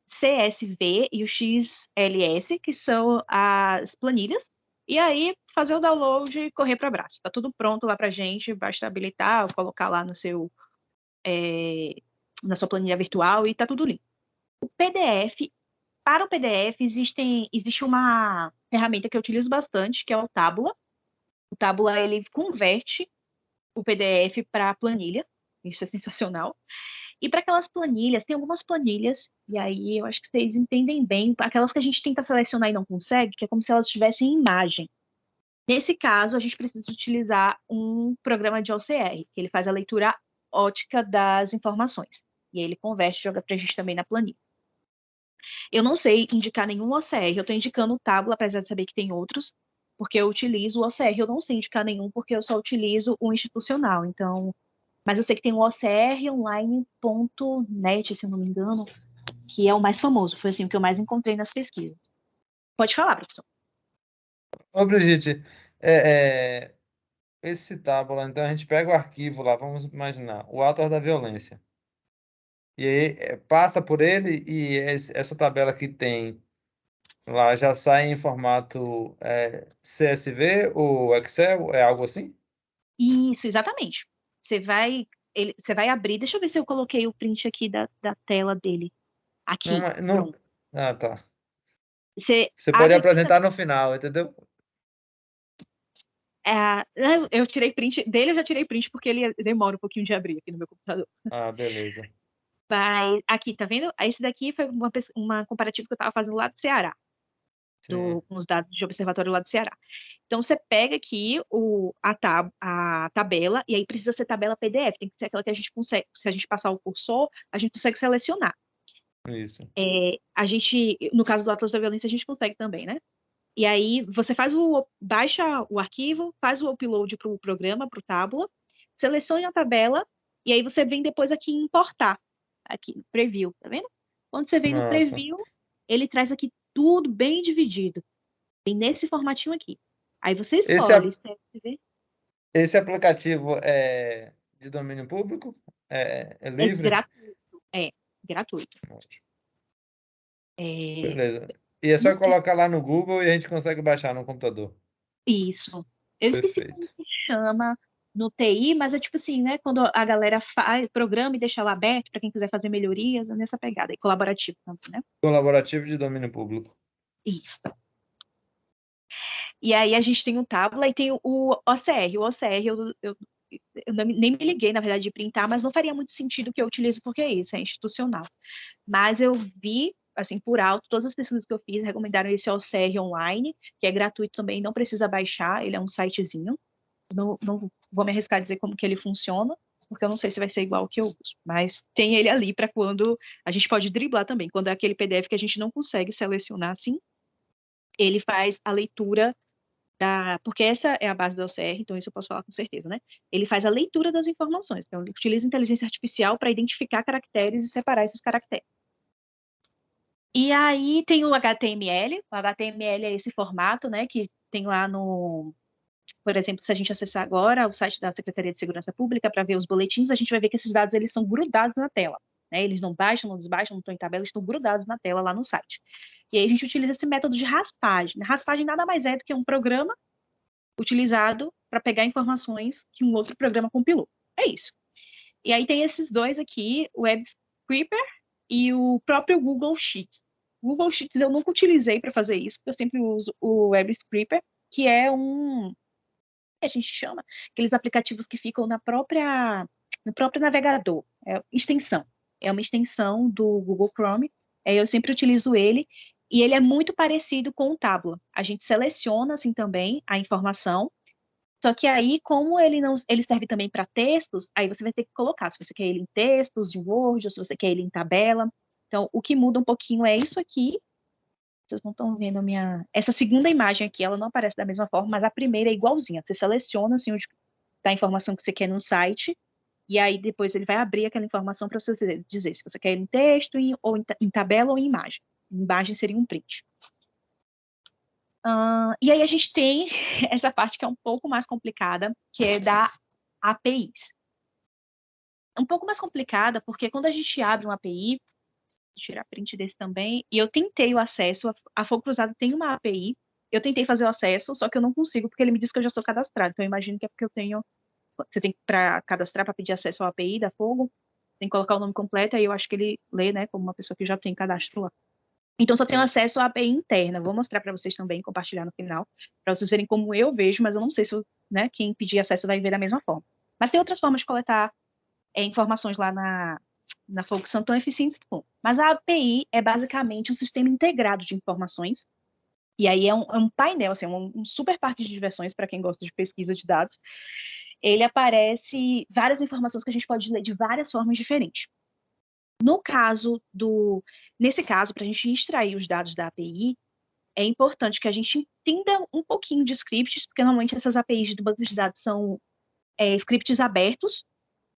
CSV e o XLS, que são as planilhas, e aí fazer o download e correr para o abraço. Está tudo pronto lá para a gente, basta habilitar, ou colocar lá no seu, na sua planilha virtual e está tudo limpo. O PDF, para o PDF, existe uma ferramenta que eu utilizo bastante, que é o Tabula. O Tabula, ele converte o PDF para planilha, isso é sensacional. E para aquelas planilhas, tem algumas planilhas, e aí eu acho que vocês entendem bem, aquelas que a gente tenta selecionar e não consegue, que é como se elas tivessem imagem. Nesse caso, a gente precisa utilizar um programa de OCR, que ele faz a leitura ótica das informações. E aí ele converte e joga para a gente também na planilha. Eu não sei indicar nenhum OCR, eu estou indicando o Tabula, apesar de saber que tem outros, porque eu utilizo o OCR, eu não sei indicar nenhum, porque eu só utilizo o institucional. Então, mas eu sei que tem o ocronline.net, se eu não me engano, que é o mais famoso, foi assim o que eu mais encontrei nas pesquisas. Pode falar, professor. Ô, Brigitte, esse tábula, então a gente pega o arquivo lá, vamos imaginar, o autor da violência. E aí passa por ele e essa tabela que tem lá já sai em formato CSV ou Excel, é algo assim? Isso, exatamente. Você vai abrir, deixa eu ver se eu coloquei o print aqui da tela dele. Aqui, Não, pronto. ah, tá. Você Você pode abre aqui, apresentar no final, entendeu? eu tirei print, dele eu já tirei print porque ele demora um pouquinho de abrir aqui no meu computador. Ah, beleza. Mas aqui, tá vendo? Esse daqui foi uma comparativa que eu estava fazendo lá do Ceará, Sim. com os dados de observatório lá do Ceará. Então, você pega aqui a tabela, e aí precisa ser tabela PDF, tem que ser aquela que a gente consegue, se a gente passar o cursor, a gente consegue selecionar. Isso. No caso do Atlas da Violência, a gente consegue também, né? E aí, você baixa o arquivo, faz o upload para o programa, para o Tabula, seleciona a tabela, e aí você vem depois aqui em importar, aqui no preview, tá vendo? Quando você vem no Massa. preview, ele traz aqui tudo bem dividido, bem nesse formatinho aqui. Aí você escolhe CSV. Esse aplicativo é de domínio público? É livre? É gratuito. Ótimo. É, Beleza. E é não só sei colocar lá no Google e a gente consegue baixar no computador. isso. Eu esqueci como Perfeito. se chama no TI, mas é tipo assim, né? Quando a galera faz programa e deixa lá aberto para quem quiser fazer melhorias, é nessa pegada. E colaborativo também, né? Colaborativo de domínio público. Isso. E aí a gente tem o Tabula e tem o OCR. O OCR eu nem me liguei, na verdade, de printar, mas não faria muito sentido que eu utilize porque é isso, é institucional. Mas eu vi, assim, por alto, todas as pesquisas que eu fiz recomendaram esse OCR online, que é gratuito também, não precisa baixar, ele é um sitezinho. Não vou me arriscar a dizer como que ele funciona, porque eu não sei se vai ser igual ao que eu uso. Mas tem ele ali para quando a gente pode driblar também. Quando é aquele PDF que a gente não consegue selecionar assim, ele faz a leitura porque essa é a base da OCR, então isso eu posso falar com certeza, né? Ele faz a leitura das informações. Então, ele utiliza inteligência artificial para identificar caracteres e separar esses caracteres. E aí tem o HTML. O HTML é esse formato, né? Que tem lá no... Por exemplo, se a gente acessar agora o site da Secretaria de Segurança Pública para ver os boletins, a gente vai ver que esses dados eles são grudados na tela. Né? Eles não baixam, não desbaixam, não estão em tabela, eles estão grudados na tela lá no site. E aí a gente utiliza esse método de raspagem. Raspagem nada mais é do que um programa utilizado para pegar informações que um outro programa compilou. É isso. E aí tem esses dois aqui, o WebScraper e o próprio Google Sheets. O Google Sheets eu nunca utilizei para fazer isso, porque eu sempre uso o Web Scraper, que é que a gente chama, aqueles aplicativos que ficam no próprio navegador, é extensão. É uma extensão do Google Chrome, eu sempre utilizo ele, e ele é muito parecido com o Tableau. A gente seleciona, assim, também a informação, só que aí, como ele serve também para textos, aí você vai ter que colocar, se você quer ele em textos, em Word, ou se você quer ele em tabela. Então, o que muda um pouquinho é isso aqui. Vocês não estão vendo a minha. Essa segunda imagem aqui, ela não aparece da mesma forma, mas a primeira é igualzinha. Você seleciona assim, onde está a informação que você quer no site, e aí depois ele vai abrir aquela informação para você dizer se você quer ele em texto, ou em tabela ou em imagem. Imagem seria um print. E aí a gente tem essa parte que é um pouco mais complicada, que é da APIs. É um pouco mais complicada, porque quando a gente abre uma API, vou tirar print desse também, e eu tentei o acesso, a Fogo Cruzado tem uma API, eu tentei fazer o acesso, só que eu não consigo, porque ele me disse que eu já sou cadastrado, então eu imagino que é porque eu tenho, você tem para cadastrar, para pedir acesso à API da Fogo, tem que colocar o nome completo, aí eu acho que ele lê, né, como uma pessoa que já tem cadastro lá. Então, só tenho acesso à API interna. Vou mostrar para vocês também, compartilhar no final, para vocês verem como eu vejo, mas eu não sei se né, quem pedir acesso vai ver da mesma forma. Mas tem outras formas de coletar informações lá na Fogo que são tão eficientes como. Mas a API é basicamente um sistema integrado de informações, e aí é um painel, assim, um super parque de diversões para quem gosta de pesquisa de dados. Ele aparece várias informações que a gente pode ler de várias formas diferentes. Nesse caso, para a gente extrair os dados da API, é importante que a gente entenda um pouquinho de scripts, porque normalmente essas APIs do banco de dados são scripts abertos,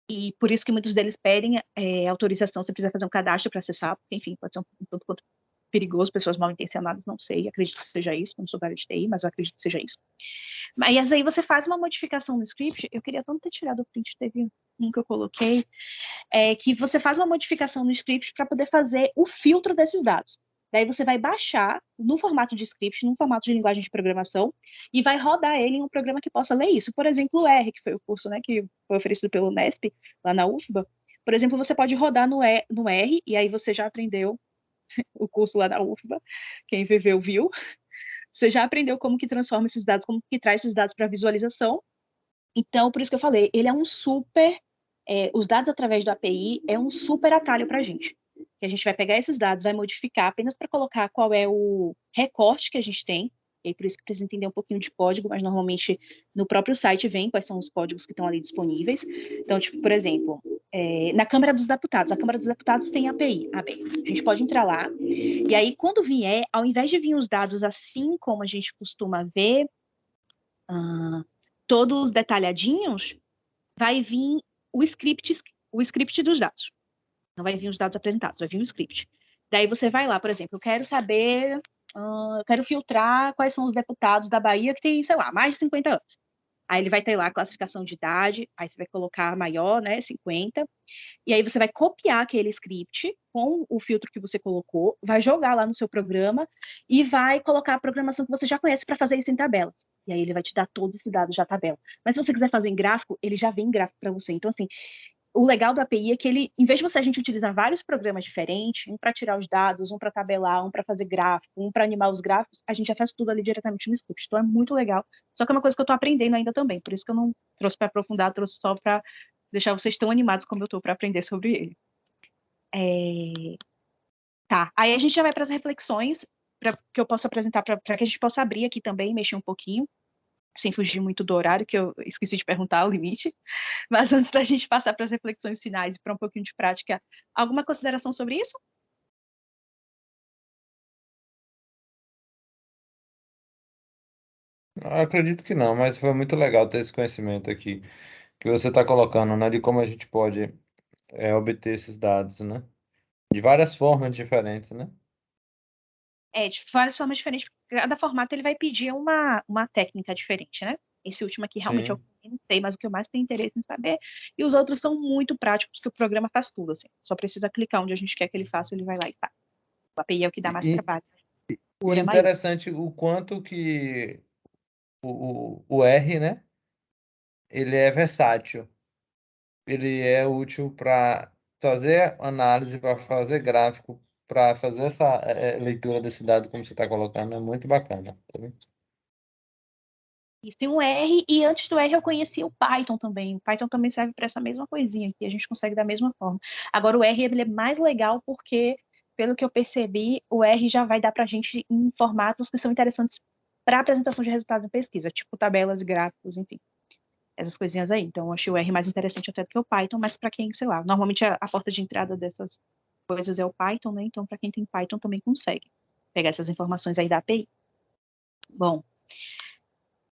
e por isso que muitos deles pedem autorização, você precisa fazer um cadastro para acessar, porque, enfim, pode ser um tanto quanto perigoso, pessoas mal intencionadas, não sei, acredito que seja isso, não sou da área de TI, mas eu acredito que seja isso. Mas aí você faz uma modificação no script, eu queria tanto ter tirado o print, teve um que eu coloquei, que você faz uma modificação no script para poder fazer o filtro desses dados. Daí você vai baixar no formato de script, no formato de linguagem de programação, e vai rodar ele em um programa que possa ler isso. Por exemplo, o R, que foi o curso, né, que foi oferecido pelo Nesp, lá na UFBA. Por exemplo, você pode rodar no R, e aí você já aprendeu o curso lá na UFBA, quem viveu viu. Você já aprendeu como que transforma esses dados, como que traz esses dados para visualização. Então, por isso que eu falei, ele é um super os dados através do API é um super atalho para a gente. Que a gente vai pegar esses dados, vai modificar apenas para colocar qual é o recorte que a gente tem, e por isso que precisa entender um pouquinho de código, mas normalmente no próprio site vem quais são os códigos que estão ali disponíveis. Então, tipo, por exemplo, na Câmara dos Deputados, a Câmara dos Deputados tem API aberta. A gente pode entrar lá, e aí quando vier, ao invés de vir os dados assim como a gente costuma ver, todos detalhadinhos, vai vir o script dos dados. Não vai vir os dados apresentados, vai vir o script. Daí você vai lá, por exemplo, eu quero saber, eu quero filtrar quais são os deputados da Bahia que tem, sei lá, mais de 50 anos. Aí ele vai ter lá a classificação de idade, aí você vai colocar maior, né, 50, e aí você vai copiar aquele script com o filtro que você colocou, vai jogar lá no seu programa e vai colocar a programação que você já conhece para fazer isso em tabela. E aí ele vai te dar todos esses dados já tabela. Mas se você quiser fazer em gráfico, ele já vem em gráfico para você. Então, assim, o legal do API é que ele, em vez de a gente utilizar vários programas diferentes, um para tirar os dados, um para tabelar, um para fazer gráfico, um para animar os gráficos, a gente já faz tudo ali diretamente no script. Então é muito legal. Só que é uma coisa que eu estou aprendendo ainda também, por isso que eu não trouxe para aprofundar, trouxe só para deixar vocês tão animados como eu estou para aprender sobre ele. Tá, aí a gente já vai para as reflexões, que eu possa apresentar, para que a gente possa abrir aqui também, mexer um pouquinho, sem fugir muito do horário, que eu esqueci de perguntar o limite. Mas antes da gente passar para as reflexões finais e para um pouquinho de prática, alguma consideração sobre isso? Eu acredito que não, mas foi muito legal ter esse conhecimento aqui que você está colocando, né, de como a gente pode obter esses dados, né? De várias formas diferentes, né? De várias formas diferentes, porque cada formato ele vai pedir uma técnica diferente, né? Esse último aqui realmente eu Sim. não sei, mas o que eu mais tenho interesse em saber, e os outros são muito práticos, que o programa faz tudo, assim. Só precisa clicar onde a gente quer que ele faça, ele vai lá e faz. O API é o que dá mais E, trabalho. O e ouro é maior. interessante o quanto que o R, né? Ele é versátil. Ele é útil para fazer análise, para fazer gráfico, para fazer essa leitura desse dado, como você está colocando, é muito bacana. Tá vendo? Isso, tem um R, e antes do R eu conheci o Python também. O Python também serve para essa mesma coisinha, que a gente consegue da mesma forma. Agora, o R ele é mais legal porque, pelo que eu percebi, o R já vai dar para a gente em formatos que são interessantes para apresentação de resultados em pesquisa, tipo tabelas, gráficos, enfim, essas coisinhas aí. Então, eu achei o R mais interessante até do que o Python, mas para quem, sei lá, normalmente a porta de entrada dessas coisas é o Python, né? Então, para quem tem Python também consegue pegar essas informações aí da API. Bom,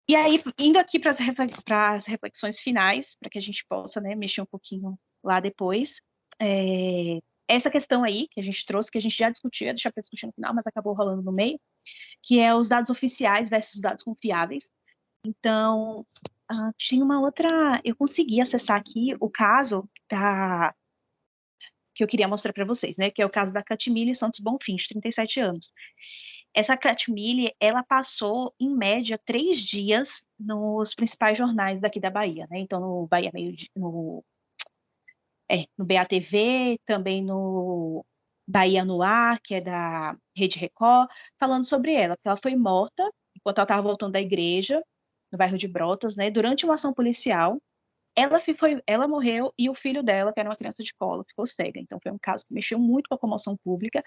e aí, indo aqui para as reflexões finais, para que a gente possa, né, mexer um pouquinho lá depois, essa questão aí que a gente trouxe, que a gente já discutiu, ia deixar para discutir no final, mas acabou rolando no meio, que é os dados oficiais versus dados confiáveis. Então, tinha uma outra, eu consegui acessar aqui o caso que eu queria mostrar para vocês, né, que é o caso da Catimille Santos Bonfim, de 37 anos. Essa Catimille, ela passou, em média, 3 dias nos principais jornais daqui da Bahia, né? Então, no Bahia no BATV, também no Bahia no Ar, que é da Rede Record, falando sobre ela, porque ela foi morta enquanto ela estava voltando da igreja, no bairro de Brotas, né? Durante uma ação policial, ela morreu e o filho dela, que era uma criança de colo, ficou cega. Então, foi um caso que mexeu muito com a comoção pública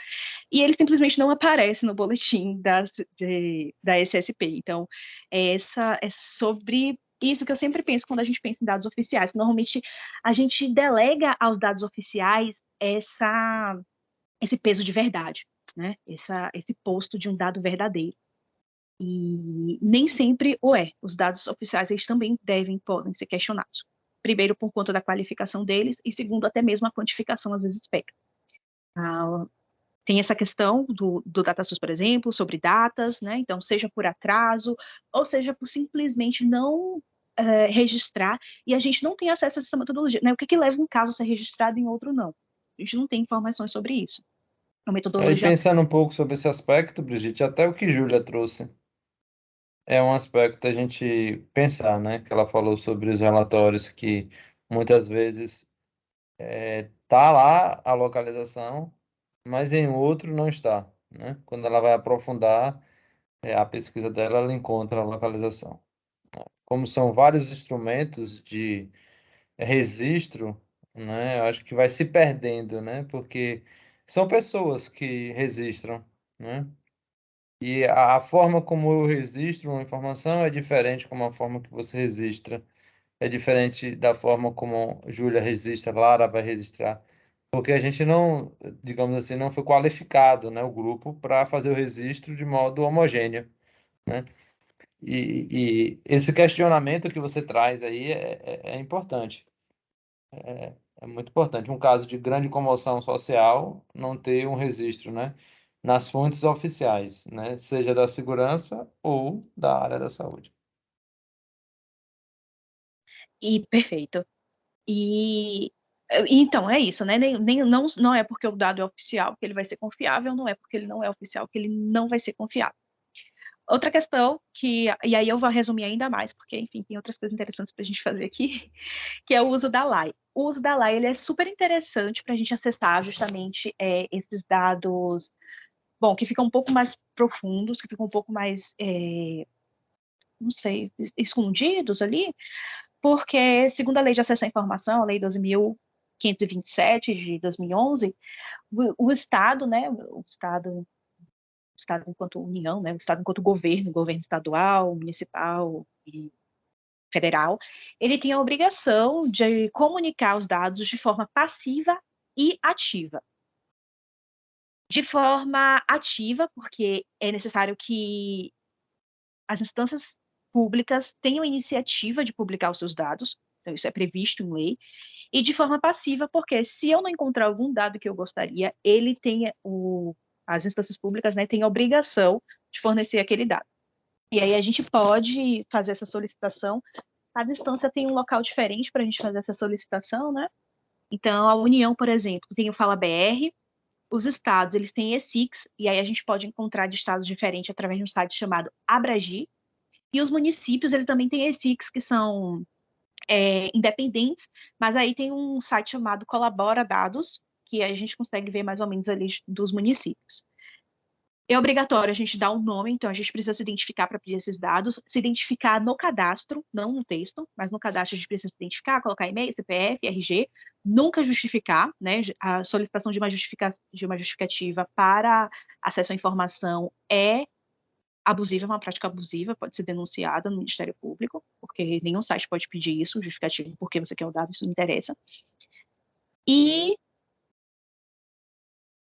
e ele simplesmente não aparece no boletim da SSP. Então, essa é sobre isso que eu sempre penso quando a gente pensa em dados oficiais. Normalmente, a gente delega aos dados oficiais esse peso de verdade, né? Esse posto de um dado verdadeiro. E nem sempre o é. Os dados oficiais eles também podem ser questionados. Primeiro, por conta da qualificação deles, e segundo, até mesmo a quantificação às vezes pega. Tem essa questão do DataSource, por exemplo, sobre datas, né? Então, seja por atraso, ou seja por simplesmente não registrar, e a gente não tem acesso a essa metodologia, né? O que leva um caso a ser registrado e em outro não? A gente não tem informações sobre isso. A Aí, metodologia. pensando um pouco sobre esse aspecto, Brigitte, até o que Júlia trouxe é um aspecto a gente pensar, né? Que ela falou sobre os relatórios que muitas vezes tá lá a localização, mas em outro não está, né? Quando ela vai aprofundar a pesquisa dela, ela encontra a localização. Como são vários instrumentos de registro, né? Eu acho que vai se perdendo, né? Porque são pessoas que registram, né? E a forma como eu registro uma informação é diferente como a forma que você registra. É diferente da forma como Júlia registra, Lara vai registrar. Porque a gente não, digamos assim, não foi qualificado, né, o grupo para fazer o registro de modo homogêneo, né? E esse questionamento que você traz aí é importante. É muito importante. Um caso de grande comoção social não ter um registro, né, nas fontes oficiais, né, seja da segurança ou da área da saúde. E perfeito. E então é isso, né? Não é porque o dado é oficial que ele vai ser confiável, não é porque ele não é oficial que ele não vai ser confiável. Outra questão e aí eu vou resumir ainda mais, porque enfim, tem outras coisas interessantes para a gente fazer aqui, que é o uso da LAI. O uso da LAI ele é super interessante para a gente acessar justamente esses dados, bom, que ficam um pouco mais profundos, que ficam um pouco mais, não sei, escondidos ali, porque, segundo a Lei de Acesso à Informação, a Lei 12.527 de 2011, o Estado, né, o Estado enquanto União, né, o Estado enquanto governo estadual, municipal e federal, ele tem a obrigação de comunicar os dados de forma passiva e ativa. De forma ativa, porque é necessário que as instâncias públicas tenham iniciativa de publicar os seus dados, então isso é previsto em lei, e de forma passiva, porque se eu não encontrar algum dado que eu gostaria, as instâncias públicas, né, têm a obrigação de fornecer aquele dado. E aí a gente pode fazer essa solicitação. Cada instância tem um local diferente para a gente fazer essa solicitação, né? Então, a União, por exemplo, tem o Fala BR, os estados, eles têm ESICs, e aí a gente pode encontrar de estados diferentes através de um site chamado Abragi, e os municípios, eles também têm ESICs que são independentes, mas aí tem um site chamado Colabora Dados, que a gente consegue ver mais ou menos ali dos municípios. É obrigatório a gente dar um nome, então a gente precisa se identificar para pedir esses dados, se identificar no cadastro, não no texto, mas no cadastro a gente precisa se identificar, colocar e-mail, CPF, RG, nunca justificar, né? A solicitação de uma justificativa para acesso à informação é abusiva, é uma prática abusiva, pode ser denunciada no Ministério Público, porque nenhum site pode pedir isso, justificativo, porque você quer o dado, isso não interessa. E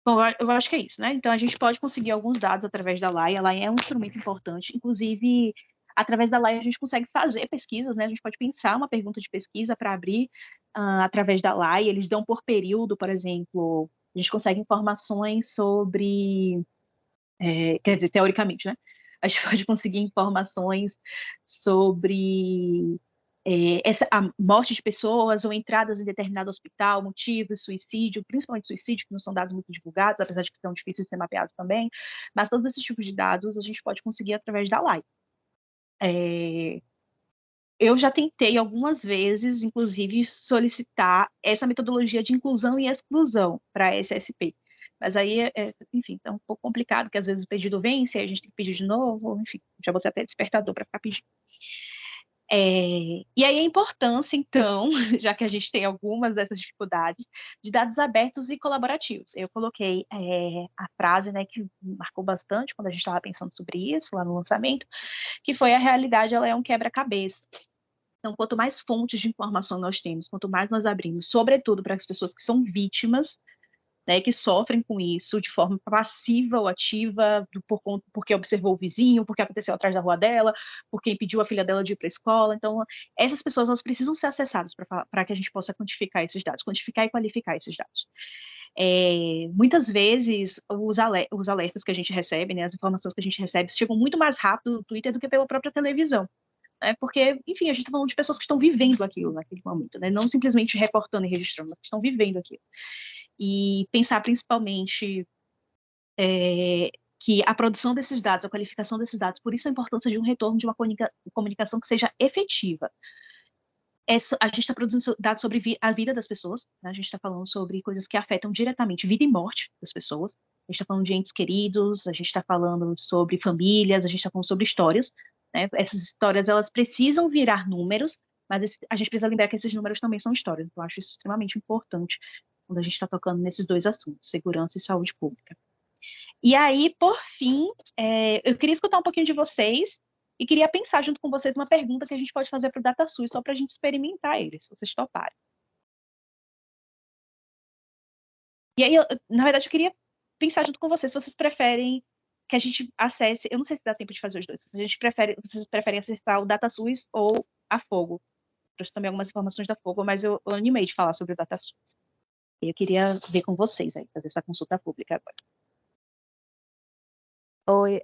bom, eu acho que é isso, né? Então, a gente pode conseguir alguns dados através da LAI. A LAI é um instrumento importante. Inclusive, através da LAI, a gente consegue fazer pesquisas, né? A gente pode pensar uma pergunta de pesquisa para abrir através da LAI. Eles dão por período, por exemplo. A gente consegue informações sobre... quer dizer, teoricamente, né? A gente pode conseguir informações sobre a morte de pessoas ou entradas em determinado hospital, motivos, suicídio, principalmente suicídio, que não são dados muito divulgados, apesar de que são difíceis de ser mapeados também, mas todos esses tipos de dados a gente pode conseguir através da LAI. Eu já tentei algumas vezes, inclusive, solicitar essa metodologia de inclusão e exclusão para a SSP. Mas aí, enfim, é um pouco complicado, porque às vezes o pedido vence, aí a gente tem que pedir de novo, enfim, já botei até despertador para ficar pedindo. E aí a importância, então, já que a gente tem algumas dessas dificuldades, de dados abertos e colaborativos. Eu coloquei a frase, né, que marcou bastante quando a gente estava pensando sobre isso lá no lançamento, que foi: a realidade ela é um quebra-cabeça. Então, quanto mais fontes de informação nós temos, quanto mais nós abrimos, sobretudo para as pessoas que são vítimas, né, que sofrem com isso de forma passiva ou ativa, porque observou o vizinho, porque aconteceu atrás da rua dela, porque impediu a filha dela de ir para a escola. Então, essas pessoas elas precisam ser acessadas para que a gente possa quantificar esses dados, quantificar e qualificar esses dados. Muitas vezes, os alertas que a gente recebe, né, as informações que a gente recebe, chegam muito mais rápido no Twitter do que pela própria televisão. Porque, enfim, a gente está falando de pessoas que estão vivendo aquilo naquele momento, né? Não simplesmente reportando e registrando, mas que estão vivendo aquilo. E pensar principalmente que a produção desses dados, a qualificação desses dados, por isso a importância de um retorno de uma comunicação que seja efetiva. A gente está produzindo dados sobre a vida das pessoas, né? A gente está falando sobre coisas que afetam diretamente vida e morte das pessoas, a gente está falando de entes queridos, a gente está falando sobre famílias, a gente está falando sobre histórias, né? Essas histórias, elas precisam virar números, mas a gente precisa lembrar que esses números também são histórias, então eu acho isso extremamente importante quando a gente está tocando nesses dois assuntos, segurança e saúde pública. E aí, por fim, eu queria escutar um pouquinho de vocês e queria pensar junto com vocês uma pergunta que a gente pode fazer para o DataSUS, só para a gente experimentar ele, se vocês toparem. E aí, na verdade, eu queria pensar junto com vocês se vocês preferem que a gente acesse, eu não sei se dá tempo de fazer os dois, vocês preferem acessar o DataSUS ou a Fogo. Trouxe também algumas informações da Fogo, mas eu animei de falar sobre o DataSUS. Eu queria ver com vocês aí, fazer essa consulta pública agora. Oi,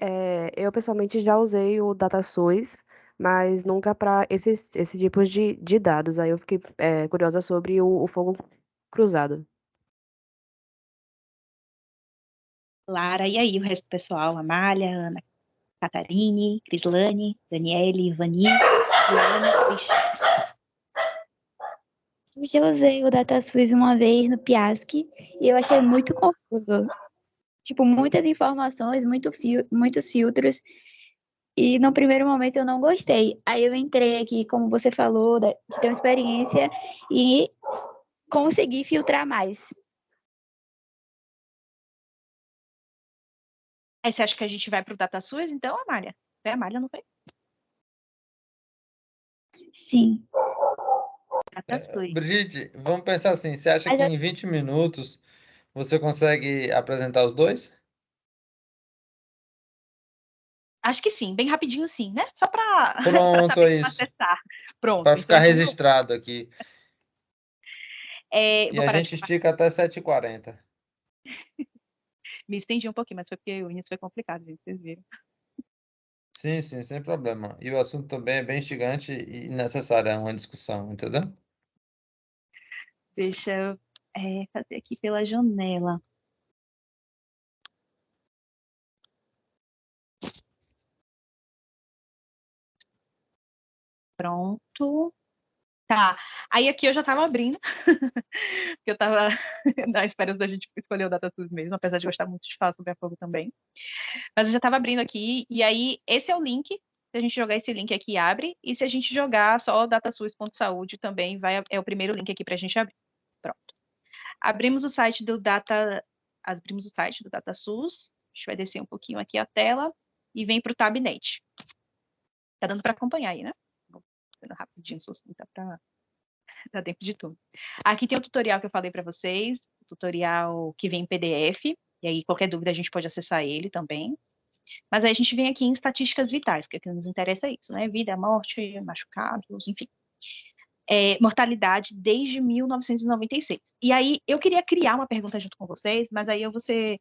eu pessoalmente já usei o DataSUS, mas nunca para esse tipo de dados. Aí eu fiquei curiosa sobre o fogo cruzado. Lara, e aí o resto do pessoal? Amália, Ana, Catarine, Crislane, Daniele, Ivani, Luana, Vixe. Eu já usei o DataSUS uma vez no Piasque e eu achei muito confuso. Tipo, muitas informações, muitos filtros. E no primeiro momento eu não gostei. Aí eu entrei aqui, como você falou, de ter uma experiência e consegui filtrar mais. Aí você acha que a gente vai para o DataSUS, então, Amália? A Amália não foi? Sim. DataSUS. Brigitte, vamos pensar assim, você acha Mas que eu- em 20 minutos você consegue apresentar os dois? Acho que sim, bem rapidinho sim, né? Só para Pronto, saber é como isso. acessar. Pronto, Para ficar então vamos lá. registrado aqui. E Vou a parar de gente falar. estica até 7h40. Me estendi um pouquinho, mas foi porque o início foi complicado, gente, vocês viram. Sim, sim, sem problema. E o assunto também é bem instigante e necessário, é uma discussão, entendeu? Deixa eu fazer aqui pela janela. Pronto. Tá. Aí aqui eu já estava abrindo, porque eu estava na espera da gente escolher o DataSUS mesmo, apesar de gostar muito de falar sobre a Fogo também. Mas eu já estava abrindo aqui, e aí esse é o link. Se a gente jogar esse link aqui, abre. E se a gente jogar só datasus.saúde também, é o primeiro link aqui para a gente abrir. Pronto. Abrimos o site do DataSUS. A gente vai descer um pouquinho aqui a tela e vem para o Tabnet. Tá dando para acompanhar aí, né? Vou fazendo rapidinho, para dar tempo de tudo. Aqui tem o tutorial que eu falei para vocês, o tutorial que vem em PDF, e aí qualquer dúvida a gente pode acessar ele também. Mas aí a gente vem aqui em estatísticas vitais, que é o que nos interessa é isso, né? Vida, morte, machucados, enfim. Mortalidade desde 1996. E aí eu queria criar uma pergunta junto com vocês, mas aí eu vou ser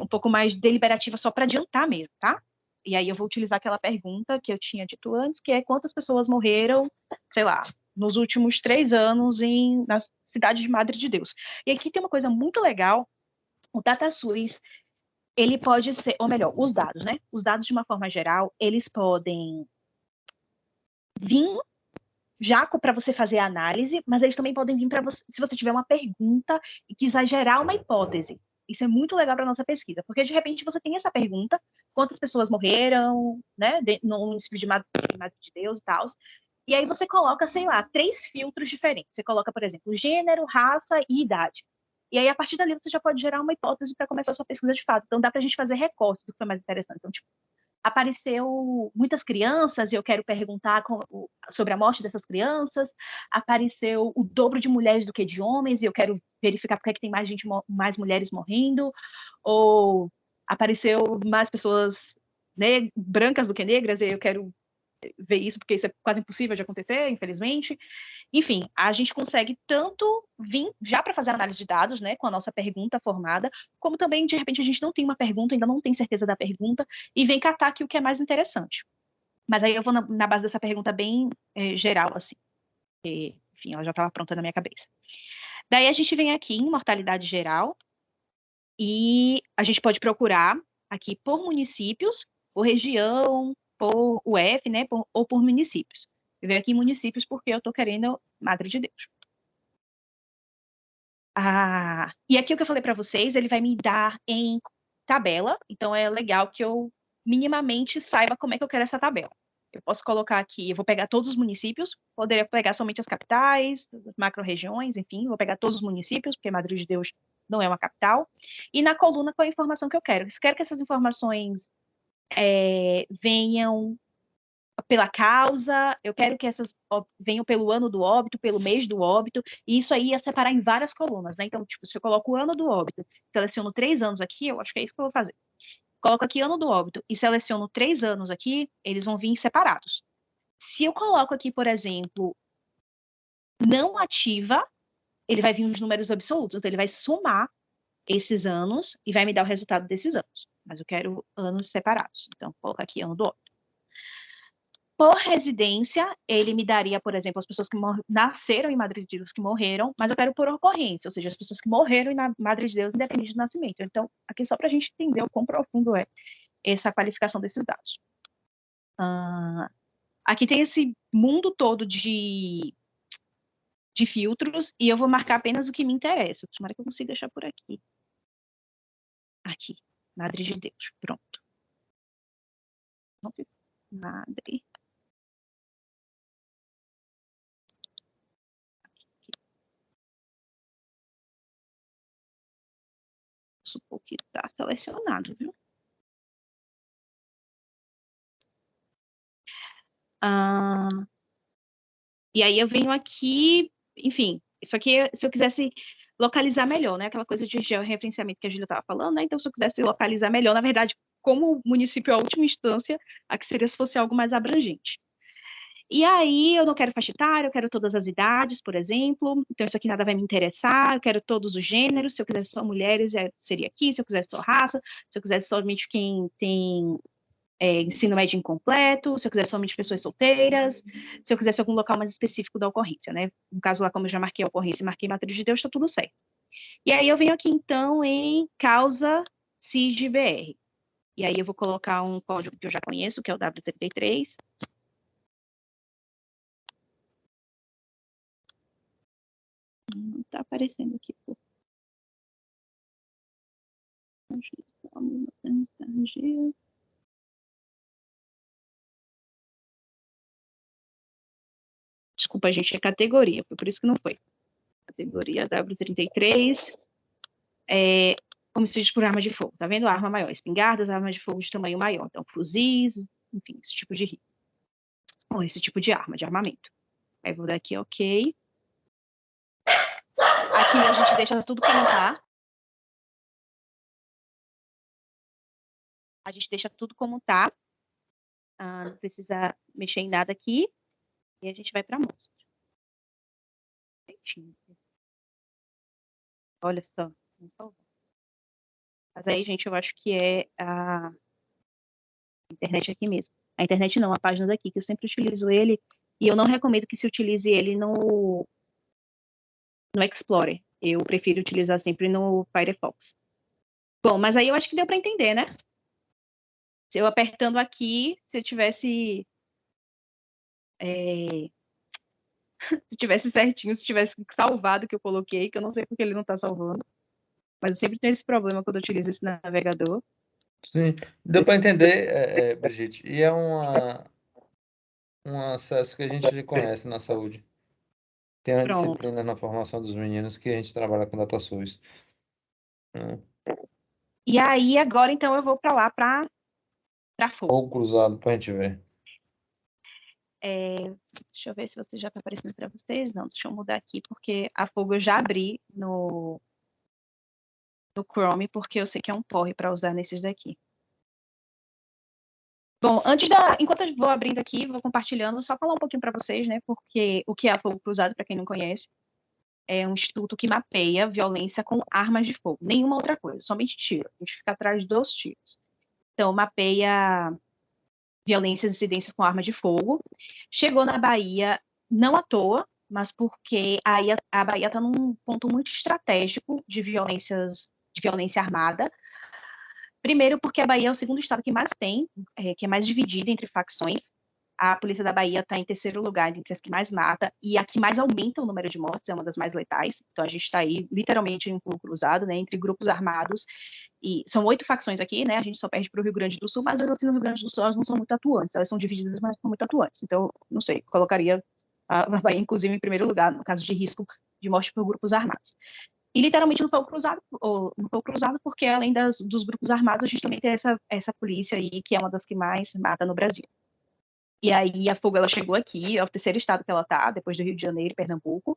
um pouco mais deliberativa só para adiantar mesmo, tá? E aí eu vou utilizar aquela pergunta que eu tinha dito antes, que é quantas pessoas morreram, sei lá, nos últimos 3 anos na cidade de Madre de Deus. E aqui tem uma coisa muito legal, o DataSUS, ele pode ser, ou melhor, os dados, né? Os dados, de uma forma geral, eles podem vir já para você fazer a análise, mas eles também podem vir para você, se você tiver uma pergunta e quiser gerar uma hipótese. Isso é muito legal para a nossa pesquisa, porque de repente você tem essa pergunta, quantas pessoas morreram, né, no município de Madre de Deus e tal, e aí você coloca, sei lá, 3 filtros diferentes. Você coloca, por exemplo, gênero, raça e idade. E aí, a partir dali, você já pode gerar uma hipótese para começar a sua pesquisa de fato. Então, dá para a gente fazer recortes do que foi mais interessante. Então, tipo, apareceu muitas crianças e eu quero perguntar sobre a morte dessas crianças. Apareceu o dobro de mulheres do que de homens e eu quero verificar por que tem mais mulheres morrendo. Ou apareceu mais pessoas brancas do que negras e eu quero ver isso porque isso é quase impossível de acontecer, infelizmente. Enfim, a gente consegue tanto vir já para fazer análise de dados, né, com a nossa pergunta formada, como também, de repente, a gente não tem uma pergunta, ainda não tem certeza da pergunta, e vem catar aqui o que é mais interessante. Mas aí eu vou na base dessa pergunta bem geral, assim. Porque, enfim, ela já estava pronta na minha cabeça. Daí a gente vem aqui em mortalidade geral, e a gente pode procurar aqui por municípios, por região, por UF, né, ou por municípios. Eu venho aqui em municípios porque eu estou querendo Madre de Deus. E aqui o que eu falei para vocês, ele vai me dar em tabela, então é legal que eu minimamente saiba como é que eu quero essa tabela. Eu posso colocar aqui, eu vou pegar todos os municípios, poderia pegar somente as capitais, as macro-regiões, enfim, vou pegar todos os municípios, porque Madre de Deus não é uma capital, e na coluna qual é a informação que eu quero. Eu quero que essas informações venham pela causa, eu quero que essas venham pelo ano do óbito, pelo mês do óbito, e isso aí é separar em várias colunas, né? Então, tipo, se eu coloco o ano do óbito, seleciono 3 anos aqui, eu acho que é isso que eu vou fazer. Coloco aqui ano do óbito e seleciono 3 anos aqui, eles vão vir separados. Se eu coloco aqui, por exemplo, não ativa, ele vai vir os números absolutos, então ele vai somar esses anos e vai me dar o resultado desses anos. Mas eu quero anos separados. Então, vou colocar aqui ano do óbito. Por residência, ele me daria, por exemplo, as pessoas que nasceram em Madre de Deus que morreram, mas eu quero por ocorrência, ou seja, as pessoas que morreram em Madre de Deus independente do nascimento. Então, aqui só para a gente entender o quão profundo é essa qualificação desses dados. Aqui tem esse mundo todo de filtros e eu vou marcar apenas o que me interessa. Tomara que eu consiga deixar por aqui. Aqui, Madre de Deus, pronto. Madre. Supor que está selecionado, viu? E aí eu venho aqui, enfim, isso aqui, se eu quisesse localizar melhor, né? Aquela coisa de georreferenciamento que a Júlia estava falando, né? Então, se eu quisesse localizar melhor, na verdade, como município é a última instância, a que seria se fosse algo mais abrangente. E aí, eu não quero faixa etária, eu quero todas as idades, por exemplo. Então, isso aqui nada vai me interessar. Eu quero todos os gêneros. Se eu quisesse só mulheres, seria aqui. Se eu quisesse só raça, se eu quisesse somente quem tem ensino médio incompleto, se eu quisesse somente pessoas solteiras, se eu quisesse algum local mais específico da ocorrência, né? No caso lá, como eu já marquei a ocorrência e marquei Madre de Deus, está tudo certo. E aí eu venho aqui, então, em causa CIS-BR. E aí eu vou colocar um código que eu já conheço, que é o W33. Não está aparecendo aqui. Desculpa, gente, é categoria, foi por isso que não foi. Categoria W33, homicídios por arma de fogo. Tá vendo? Arma maior, espingardas, armas de fogo de tamanho maior. Então, fuzis, enfim, esse tipo de ou esse tipo de arma, de armamento. Aí vou dar aqui OK. Aqui a gente deixa tudo como tá. A gente deixa tudo como tá. Não precisa mexer em nada aqui. E a gente vai para a amostra. Olha só. Mas aí, gente, eu acho que é a internet aqui mesmo. A internet não, a página daqui, que eu sempre utilizo ele. E eu não recomendo que se utilize ele no Explorer. Eu prefiro utilizar sempre no Firefox. Bom, mas aí eu acho que deu para entender, né? Se eu apertando aqui, se eu tivesse se tivesse certinho, se tivesse salvado o que eu coloquei, que eu não sei porque ele não está salvando. Mas eu sempre tenho esse problema quando eu utilizo esse navegador. Sim, deu para entender, Brigitte. E é um acesso que a gente conhece na saúde. Tem uma Pronto. disciplina na formação dos meninos que a gente trabalha com DataSource. E aí, agora, então, eu vou para lá para fogo. Fogo cruzado para a gente ver. Deixa eu ver se você já está aparecendo para vocês. Não, deixa eu mudar aqui, porque a fogo eu já abri no Chrome, porque eu sei que é um porre para usar nesses daqui. Bom, enquanto eu vou abrindo aqui, vou compartilhando, só falar um pouquinho para vocês, né? Porque o que é a Fogo Cruzado, para quem não conhece, é um instituto que mapeia violência com armas de fogo. Nenhuma outra coisa, somente tiro. A gente fica atrás dos tiros. Então, mapeia violências e incidências com arma de fogo. Chegou na Bahia, não à toa, mas porque a Bahia está num ponto muito estratégico de violência armada. Primeiro, porque a Bahia é o segundo estado que mais tem, que é mais dividido entre facções. A polícia da Bahia está em terceiro lugar entre as que mais mata e a que mais aumenta o número de mortes, é uma das mais letais. Então a gente está aí literalmente em um fogo cruzado, né, entre grupos armados. E são 8 facções aqui, né? A gente só perde para o Rio Grande do Sul, mas assim, no Rio Grande do Sul elas não são muito atuantes. Elas são divididas, mas são muito atuantes. Então, não sei, colocaria a Bahia, inclusive, em primeiro lugar, no caso de risco de morte por grupos armados. E literalmente no fogo cruzado, porque além dos grupos armados, a gente também tem essa polícia aí, que é uma das que mais mata no Brasil. E aí a fogo, ela chegou aqui, é o terceiro estado que ela tá, depois do Rio de Janeiro e Pernambuco,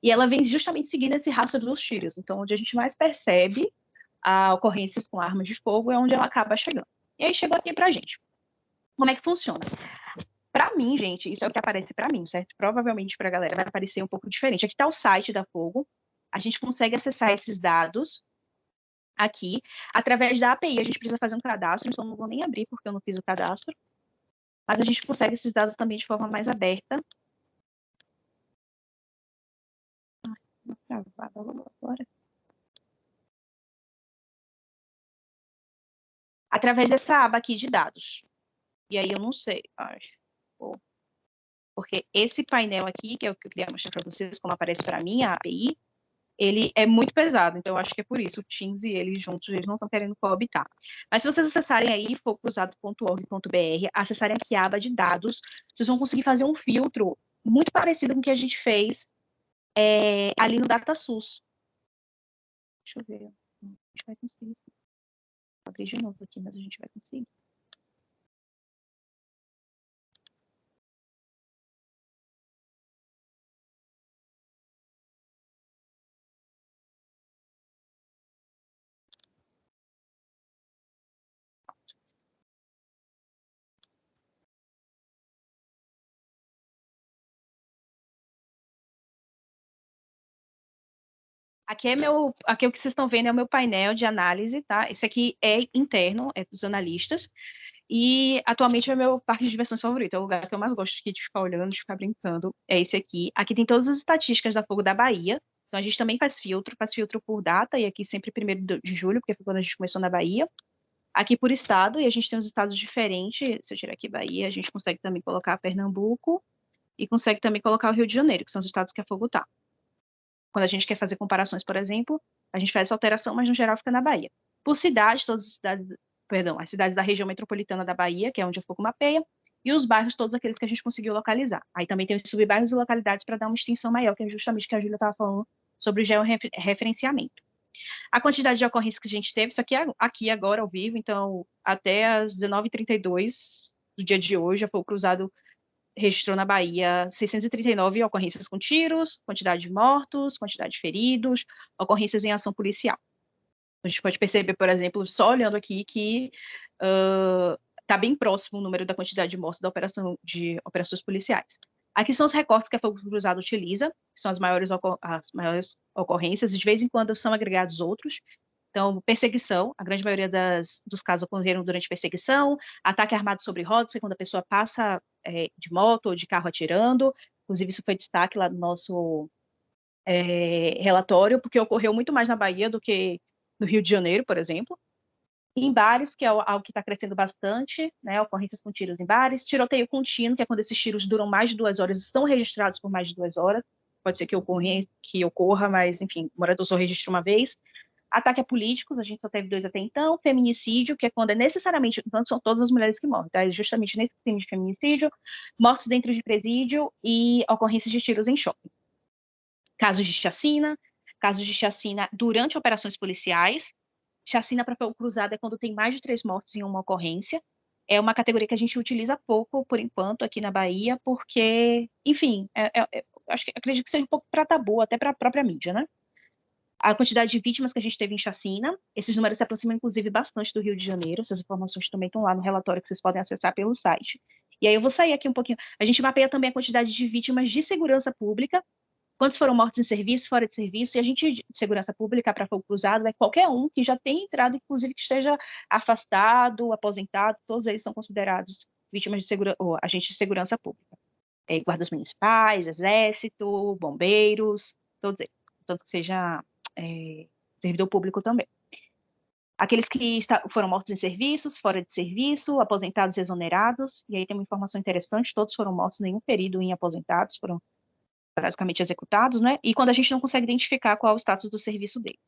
e ela vem justamente seguindo esse rastro dos tiros. Então, onde a gente mais percebe ocorrências com armas de fogo é onde ela acaba chegando. E aí chegou aqui pra gente. Como é que funciona? Para mim, gente, isso é o que aparece para mim, certo? Provavelmente para a galera vai aparecer um pouco diferente. Aqui está o site da Fogo. A gente consegue acessar esses dados aqui através da API. A gente precisa fazer um cadastro, então não vou nem abrir porque eu não fiz o cadastro. Mas a gente consegue esses dados também de forma mais aberta. Agora. Através dessa aba aqui de dados. E aí eu não sei, acho. Porque esse painel aqui, que é o que eu queria mostrar para vocês, como aparece para mim, a API, ele é muito pesado, então eu acho que é por isso, o Teams e ele juntos, eles não estão querendo coabitar. Mas se vocês acessarem aí, fogocruzado.org.br, acessarem aqui a aba de dados, vocês vão conseguir fazer um filtro muito parecido com o que a gente fez ali no DataSUS. Deixa eu ver. A gente vai conseguir. Vou abrir de novo aqui, mas a gente vai conseguir. Aqui é o que vocês estão vendo, é o meu painel de análise, tá? Esse aqui é interno, é dos analistas. E atualmente é o meu parque de diversões favorito, é o lugar que eu mais gosto de ficar olhando, de ficar brincando. É esse aqui. Aqui tem todas as estatísticas da Fogo da Bahia. Então a gente também faz filtro por data, e aqui sempre 1º de julho, porque foi quando a gente começou na Bahia. Aqui por estado, e a gente tem os estados diferentes. Se eu tirar aqui Bahia, a gente consegue também colocar Pernambuco e consegue também colocar o Rio de Janeiro, que são os estados que a Fogo tá. Quando a gente quer fazer comparações, por exemplo, a gente faz essa alteração, mas no geral fica na Bahia. Por cidade, todas as cidades, perdão, as cidades da região metropolitana da Bahia, que é onde eu foco mapeia, e os bairros, todos aqueles que a gente conseguiu localizar. Aí também tem os subbairros e localidades para dar uma extensão maior, que é justamente o que a Júlia estava falando sobre o georreferenciamento. A quantidade de ocorrências que a gente teve, isso aqui agora ao vivo, então até às 19h32 do dia de hoje, a Fogo Cruzado registrou na Bahia 639 ocorrências com tiros, quantidade de mortos, quantidade de feridos, ocorrências em ação policial. A gente pode perceber, por exemplo, só olhando aqui, que está bem próximo o número da quantidade de mortos da de operações policiais. Aqui são os recortes que a Fogo Cruzado utiliza, que são as maiores ocorrências, e de vez em quando são agregados outros. Então, perseguição, a grande maioria dos casos ocorreram durante perseguição, ataque armado sobre rodas, que é quando a pessoa passa de moto ou de carro atirando. Inclusive, isso foi destaque lá no nosso relatório, porque ocorreu muito mais na Bahia do que no Rio de Janeiro, por exemplo. Em bares, que é algo que está crescendo bastante, né, ocorrências com tiros em bares, tiroteio contínuo, que é quando esses tiros duram mais de 2 horas, estão registrados por mais de 2 horas, pode ser que ocorra, mas, enfim, o morador só registra uma vez. Ataque a políticos, a gente só teve 2 até então. Feminicídio, que é quando é necessariamente, então são todas as mulheres que morrem, tá? É justamente nesse crime de feminicídio, mortos dentro de presídio e ocorrências de tiros em shopping. Casos de chacina durante operações policiais. Chacina para Fogo Cruzado é quando tem mais de 3 mortos em uma ocorrência. É uma categoria que a gente utiliza pouco, por enquanto, aqui na Bahia, porque, enfim, acredito que seja um pouco para tabu, até para a própria mídia, né? A quantidade de vítimas que a gente teve em chacina, esses números se aproximam, inclusive, bastante do Rio de Janeiro. Essas informações também estão lá no relatório que vocês podem acessar pelo site. E aí eu vou sair aqui um pouquinho. A gente mapeia também a quantidade de vítimas de segurança pública, quantos foram mortos em serviço, fora de serviço, e a gente, de segurança pública para Fogo Cruzado, é qualquer um que já tenha entrado, inclusive que esteja afastado, aposentado, todos eles são considerados vítimas de agentes de segurança pública. Guardas municipais, exército, bombeiros, todos eles. Tanto que seja servidor público também. Aqueles que foram mortos em serviços, fora de serviço, aposentados e exonerados, e aí tem uma informação interessante, todos foram mortos, nenhum ferido em aposentados, foram basicamente executados, né? E quando a gente não consegue identificar qual é o status do serviço deles.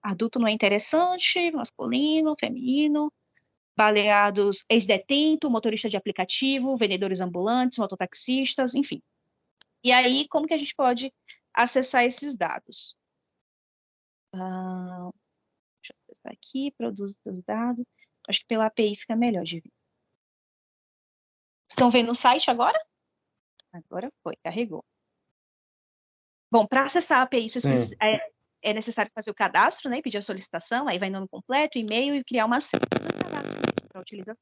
Adulto não é interessante, masculino, feminino, baleados, ex-detento, motorista de aplicativo, vendedores ambulantes, mototaxistas, enfim. E aí, como que a gente pode acessar esses dados? Deixa eu acessar aqui, produz os dados. Acho que pela API fica melhor de ver. Estão vendo o site agora? Agora foi, carregou. Bom, para acessar a API, é necessário fazer o cadastro, né? Pedir a solicitação, aí vai nome completo, e-mail e criar uma senha para utilização.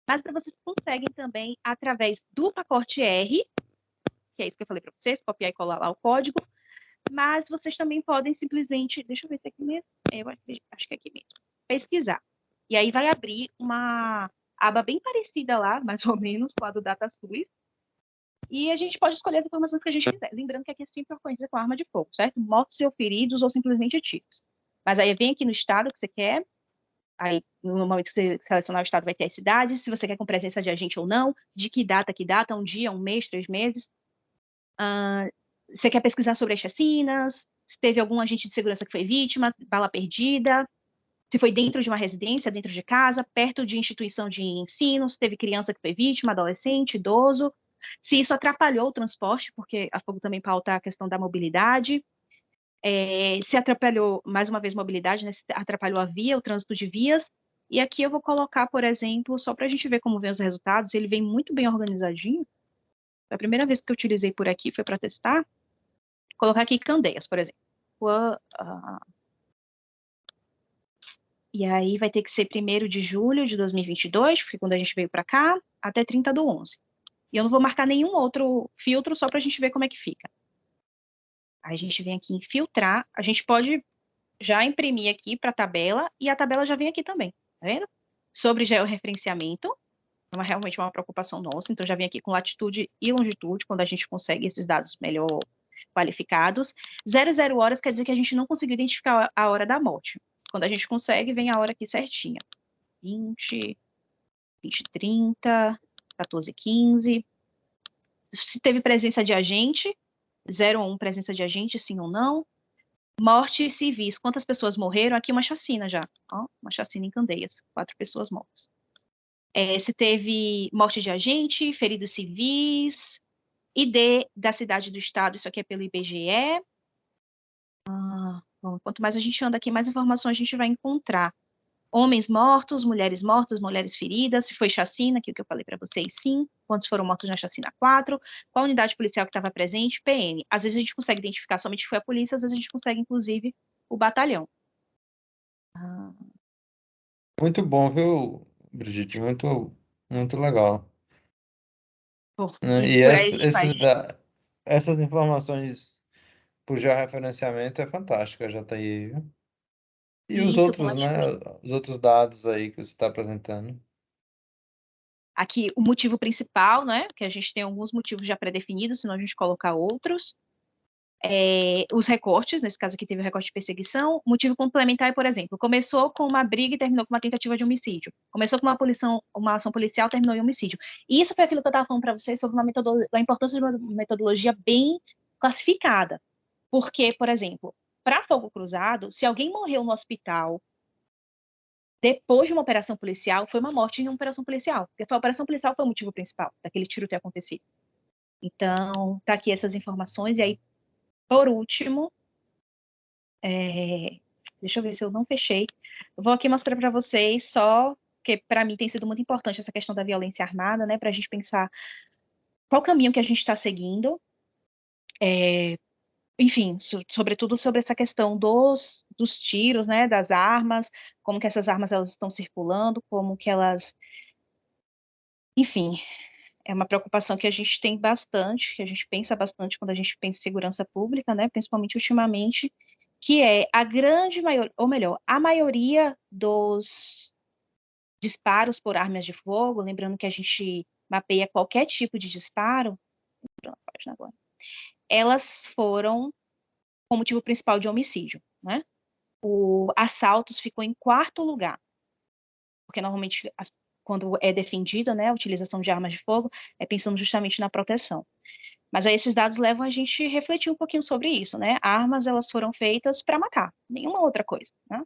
Mas vocês conseguem também, através do pacote R, que é isso que eu falei para vocês, copiar e colar lá o código, mas vocês também podem simplesmente, deixa eu ver se é aqui mesmo, eu acho que é aqui mesmo, pesquisar. E aí vai abrir uma aba bem parecida lá, mais ou menos, com a do DataSUS, e a gente pode escolher as informações que a gente quiser. Lembrando que aqui é sempre ocorrência com arma de fogo, certo? Mortos ou feridos ou simplesmente tiros. Mas aí vem aqui no estado que você quer, aí no momento que você selecionar o estado vai ter a cidade, se você quer com presença de agente ou não, de que data, um dia, um mês, 3 meses. Você quer pesquisar sobre as chacinas, se teve algum agente de segurança que foi vítima, bala perdida, se foi dentro de uma residência, dentro de casa, perto de instituição de ensino, se teve criança que foi vítima, adolescente, idoso, se isso atrapalhou o transporte, porque a Fogo também pauta a questão da mobilidade, se atrapalhou, mais uma vez, mobilidade, né, se atrapalhou a via, o trânsito de vias, e aqui eu vou colocar, por exemplo, só para a gente ver como vem os resultados, ele vem muito bem organizadinho. A primeira vez que eu utilizei por aqui foi para testar. Vou colocar aqui Candeias, por exemplo. E aí vai ter que ser 1º de julho de 2022, porque quando a gente veio para cá, até 30/11. E eu não vou marcar nenhum outro filtro, só para a gente ver como é que fica. Aí a gente vem aqui em filtrar, a gente pode já imprimir aqui para a tabela, e a tabela já vem aqui também, tá vendo? Sobre georreferenciamento, não é realmente uma preocupação nossa, então já vem aqui com latitude e longitude, quando a gente consegue esses dados melhor qualificados. 00 horas quer dizer que a gente não conseguiu identificar a hora da morte. Quando a gente consegue, vem a hora aqui certinha. 20, 20:30, 14:15. Se teve presença de agente, 0 ou 1, presença de agente, sim ou não. Mortes civis, quantas pessoas morreram? Aqui uma chacina já, ó, uma chacina em Candeias, 4 pessoas mortas. Se teve morte de agente, feridos civis, ID da cidade do estado, isso aqui é pelo IBGE. Bom, quanto mais a gente anda aqui, mais informações a gente vai encontrar. Homens mortos, mulheres feridas, se foi chacina, que é o que eu falei para vocês, sim. Quantos foram mortos na chacina? 4. Qual unidade policial que estava presente? PN. Às vezes a gente consegue identificar somente que foi a polícia, às vezes a gente consegue, inclusive, o batalhão. Muito bom, viu, Brigitte? Muito legal. Bom, Né? e E por aí a gente vai. essas informações por georreferenciamento é fantástica, já tá aí, viu? E os Isso, outros, né? relativamente. Os outros dados aí que você está apresentando. Aqui, o motivo principal, né? Que a gente tem alguns motivos já pré-definidos, senão a gente coloca outros. Os recortes, nesse caso aqui teve o recorte de perseguição. Motivo complementar é, por exemplo, começou com uma briga e terminou com uma tentativa de homicídio. Começou com uma ação policial, terminou em homicídio. E isso foi aquilo que eu estava falando para vocês sobre a importância de uma metodologia bem classificada. Porque, por exemplo, para fogo cruzado, se alguém morreu no hospital depois de uma operação policial, foi uma morte em uma operação policial. Porque a operação policial foi o motivo principal daquele tiro ter acontecido. Então, tá aqui essas informações. E aí, por último, deixa eu ver se eu não fechei. Eu vou aqui mostrar para vocês só, que para mim tem sido muito importante essa questão da violência armada, né? Para a gente pensar qual caminho que a gente está seguindo. Enfim, sobretudo sobre essa questão dos tiros, né? Das armas, como que essas armas elas estão circulando, como que elas. Enfim, é uma preocupação que a gente tem bastante, que a gente pensa bastante quando a gente pensa em segurança pública, né? Principalmente ultimamente, que é a grande maioria, ou melhor, a maioria dos disparos por armas de fogo, lembrando que a gente mapeia qualquer tipo de disparo, elas foram com motivo principal de homicídio, né? O assaltos ficou em 4º lugar, porque normalmente quando é defendida, né, a utilização de armas de fogo, é pensando justamente na proteção. Mas aí esses dados levam a gente a refletir um pouquinho sobre isso, né? Armas, elas foram feitas para matar, nenhuma outra coisa, né?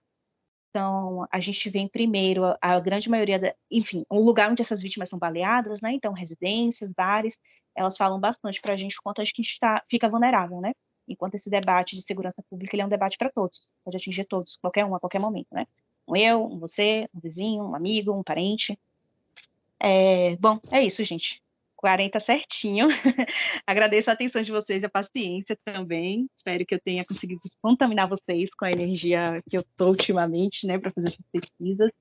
Então, a gente vê em primeiro a grande maioria, enfim, um lugar onde essas vítimas são baleadas, né? Então, residências, bares, elas falam bastante para a gente o quanto a gente fica vulnerável, né? Enquanto esse debate de segurança pública, ele é um debate para todos, pode atingir todos, qualquer um, a qualquer momento, né? Um você, um vizinho, um amigo, um parente. Bom, é isso, gente. 40 certinho. Agradeço a atenção de vocês e a paciência também. Espero que eu tenha conseguido contaminar vocês com a energia que eu estou ultimamente, né, para fazer essas pesquisas.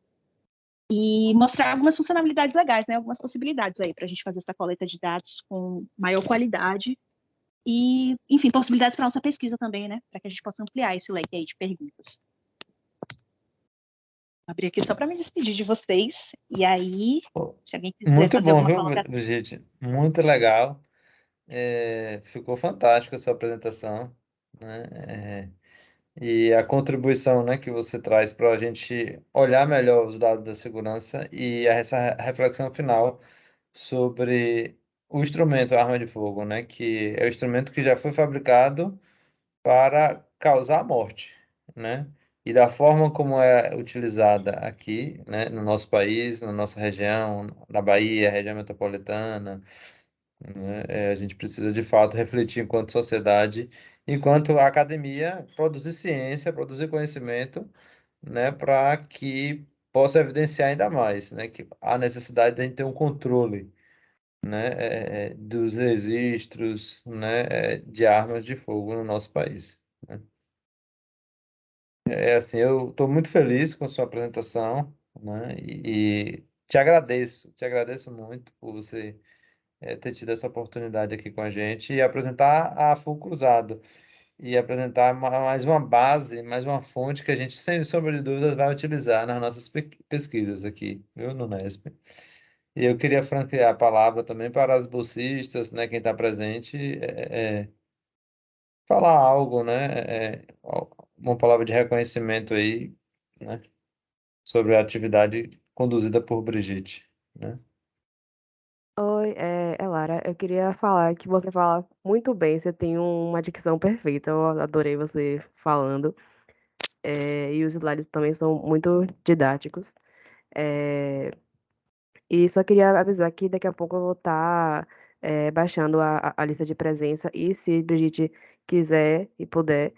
E mostrar algumas funcionalidades legais, né, algumas possibilidades aí para a gente fazer essa coleta de dados com maior qualidade e, enfim, possibilidades para nossa pesquisa também, né, para que a gente possa ampliar esse leque aí de perguntas. Vou abrir aqui só para me despedir de vocês. E aí, se alguém quiser Muito fazer bom, alguma viu, colocação. Brigitte? Muito legal. Ficou fantástica a sua apresentação, né? E a contribuição, né, que você traz para a gente olhar melhor os dados da segurança e essa reflexão final sobre o instrumento, a arma de fogo, né, que é o instrumento que já foi fabricado para causar a morte, né? E da forma como é utilizada aqui, né, no nosso país, na nossa região, na Bahia, região metropolitana, né, a gente precisa de fato refletir enquanto sociedade, enquanto a academia, produzir ciência, produzir conhecimento, né, para que possa evidenciar ainda mais, né, que há necessidade de a gente ter um controle, né, dos registros, né, de armas de fogo no nosso país, né. Assim, eu estou muito feliz com a sua apresentação, né, e te agradeço muito por você ter tido essa oportunidade aqui com a gente e apresentar a Fogo Cruzado e apresentar mais uma base, mais uma fonte que a gente, sem sombra de dúvidas, vai utilizar nas nossas pesquisas aqui, viu, no Nesp. E eu queria franquear a palavra também para as bolsistas, né, quem está presente, falar algo, né, uma palavra de reconhecimento aí, né, sobre a atividade conduzida por Brigitte, né? Oi, é Lara. Eu queria falar que você fala muito bem, você tem uma dicção perfeita. Eu adorei você falando. E os slides também são muito didáticos. É, e só queria avisar que daqui a pouco eu vou estar baixando a lista de presença. E se Brigitte quiser e puder,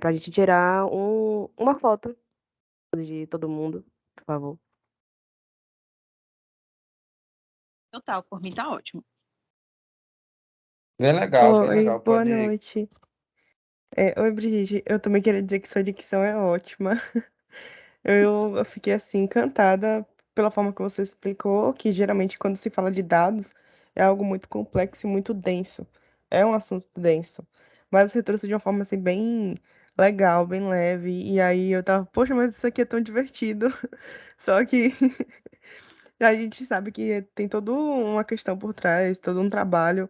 para a gente tirar uma foto de todo mundo, por favor. Total, por mim tá ótimo. Bem legal, bem Oi, legal. boa Pode. noite. Oi, Brigitte. Eu também queria dizer que sua dicção é ótima. Eu fiquei assim encantada pela forma que você explicou, que geralmente quando se fala de dados é algo muito complexo e muito denso. É um assunto denso. Mas você trouxe de uma forma assim bem legal, bem leve. E aí eu tava, poxa, mas isso aqui é tão divertido. Só que a gente sabe que tem toda uma questão por trás, todo um trabalho.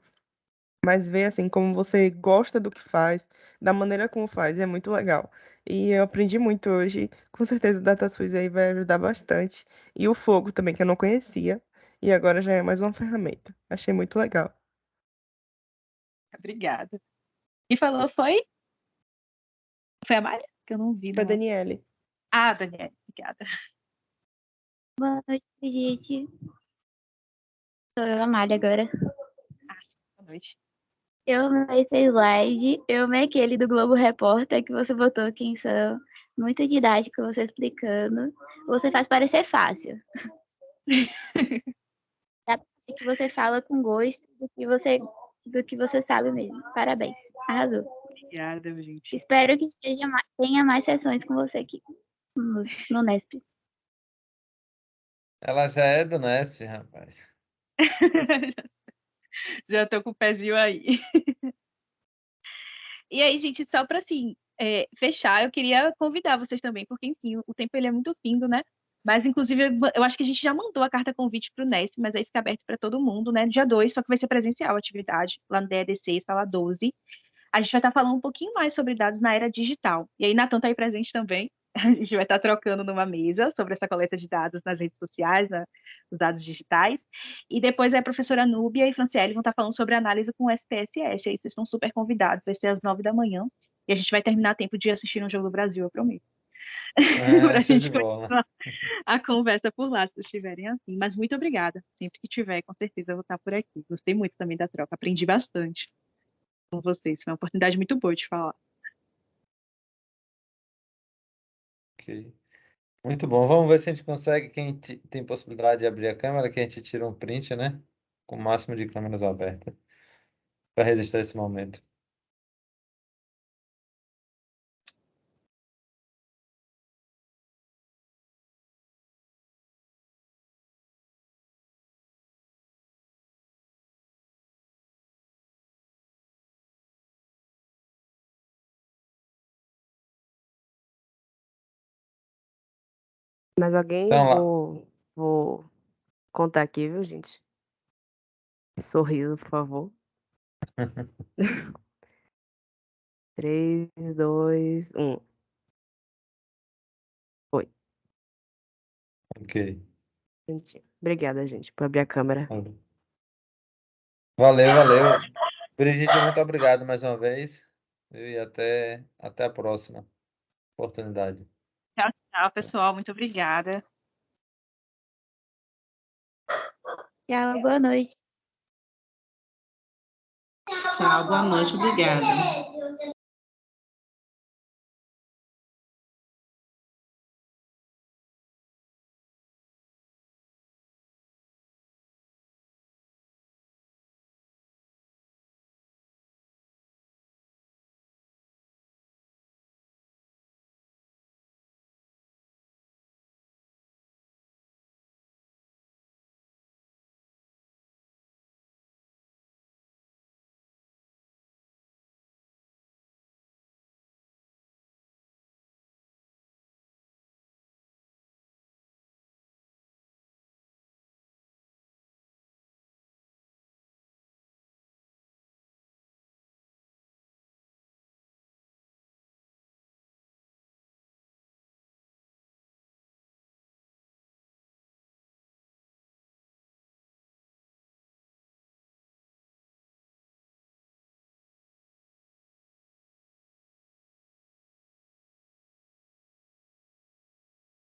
Mas ver assim como você gosta do que faz, da maneira como faz, é muito legal. E eu aprendi muito hoje. Com certeza o DataSUS aí vai ajudar bastante. E o Fogo também, que eu não conhecia. E agora já é mais uma ferramenta. Achei muito legal. Obrigada. E falou, foi? Foi a Mari? Que eu não vi, Foi a não. Daniele. Ah, Daniela, obrigada. Boa noite, gente. Sou eu, a Amália, agora. Boa noite. Eu amei esse slide. Eu amei aquele do Globo Repórter que você botou aqui em são. Muito didático você explicando. Você faz parecer fácil. Dá pra ver que você fala com gosto do que você sabe mesmo. Parabéns. Arrasou. Obrigada, gente. Espero que tenha mais sessões com você aqui no Nesp. Ela já é do Nest, rapaz. Já tô com o pezinho aí. E aí, gente, só para assim, fechar, eu queria convidar vocês também, porque, enfim, o tempo ele é muito findo, né? Mas, inclusive, eu acho que a gente já mandou a carta convite para o Nesp, mas aí fica aberto para todo mundo, né? Dia 2, só que vai ser presencial a atividade, lá no DEDC, sala 12. A gente vai estar falando um pouquinho mais sobre dados na era digital. E aí, Natan está aí presente também. A gente vai estar trocando numa mesa sobre essa coleta de dados nas redes sociais, os dados digitais. E depois a professora Núbia e Franciele vão estar falando sobre análise com o SPSS. Aí vocês estão super convidados. Vai ser às 9 da manhã. E a gente vai terminar a tempo de assistir um jogo do Brasil, eu prometo. Para a Show gente de bola. continuar a conversa por lá, se vocês estiverem assim. Mas muito obrigada. Sempre que tiver, com certeza eu vou estar por aqui. Gostei muito também da troca. Aprendi bastante com vocês. Foi uma oportunidade muito boa de falar. Ok. Muito bom. Vamos ver se a gente consegue, quem tem possibilidade de abrir a câmera, que a gente tira um print, né? Com o máximo de câmeras abertas, para registrar esse momento. Mais alguém? Então lá. Vou contar aqui, viu, gente? Sorriso, por favor. 3, 2, 1. Foi. Ok. Obrigada, gente, por abrir a câmera. Valeu, valeu. Brigitte, muito obrigado mais uma vez. E até a próxima oportunidade. Tchau, tchau, pessoal. Muito obrigada. Tchau, boa noite. Tchau, boa noite, obrigada.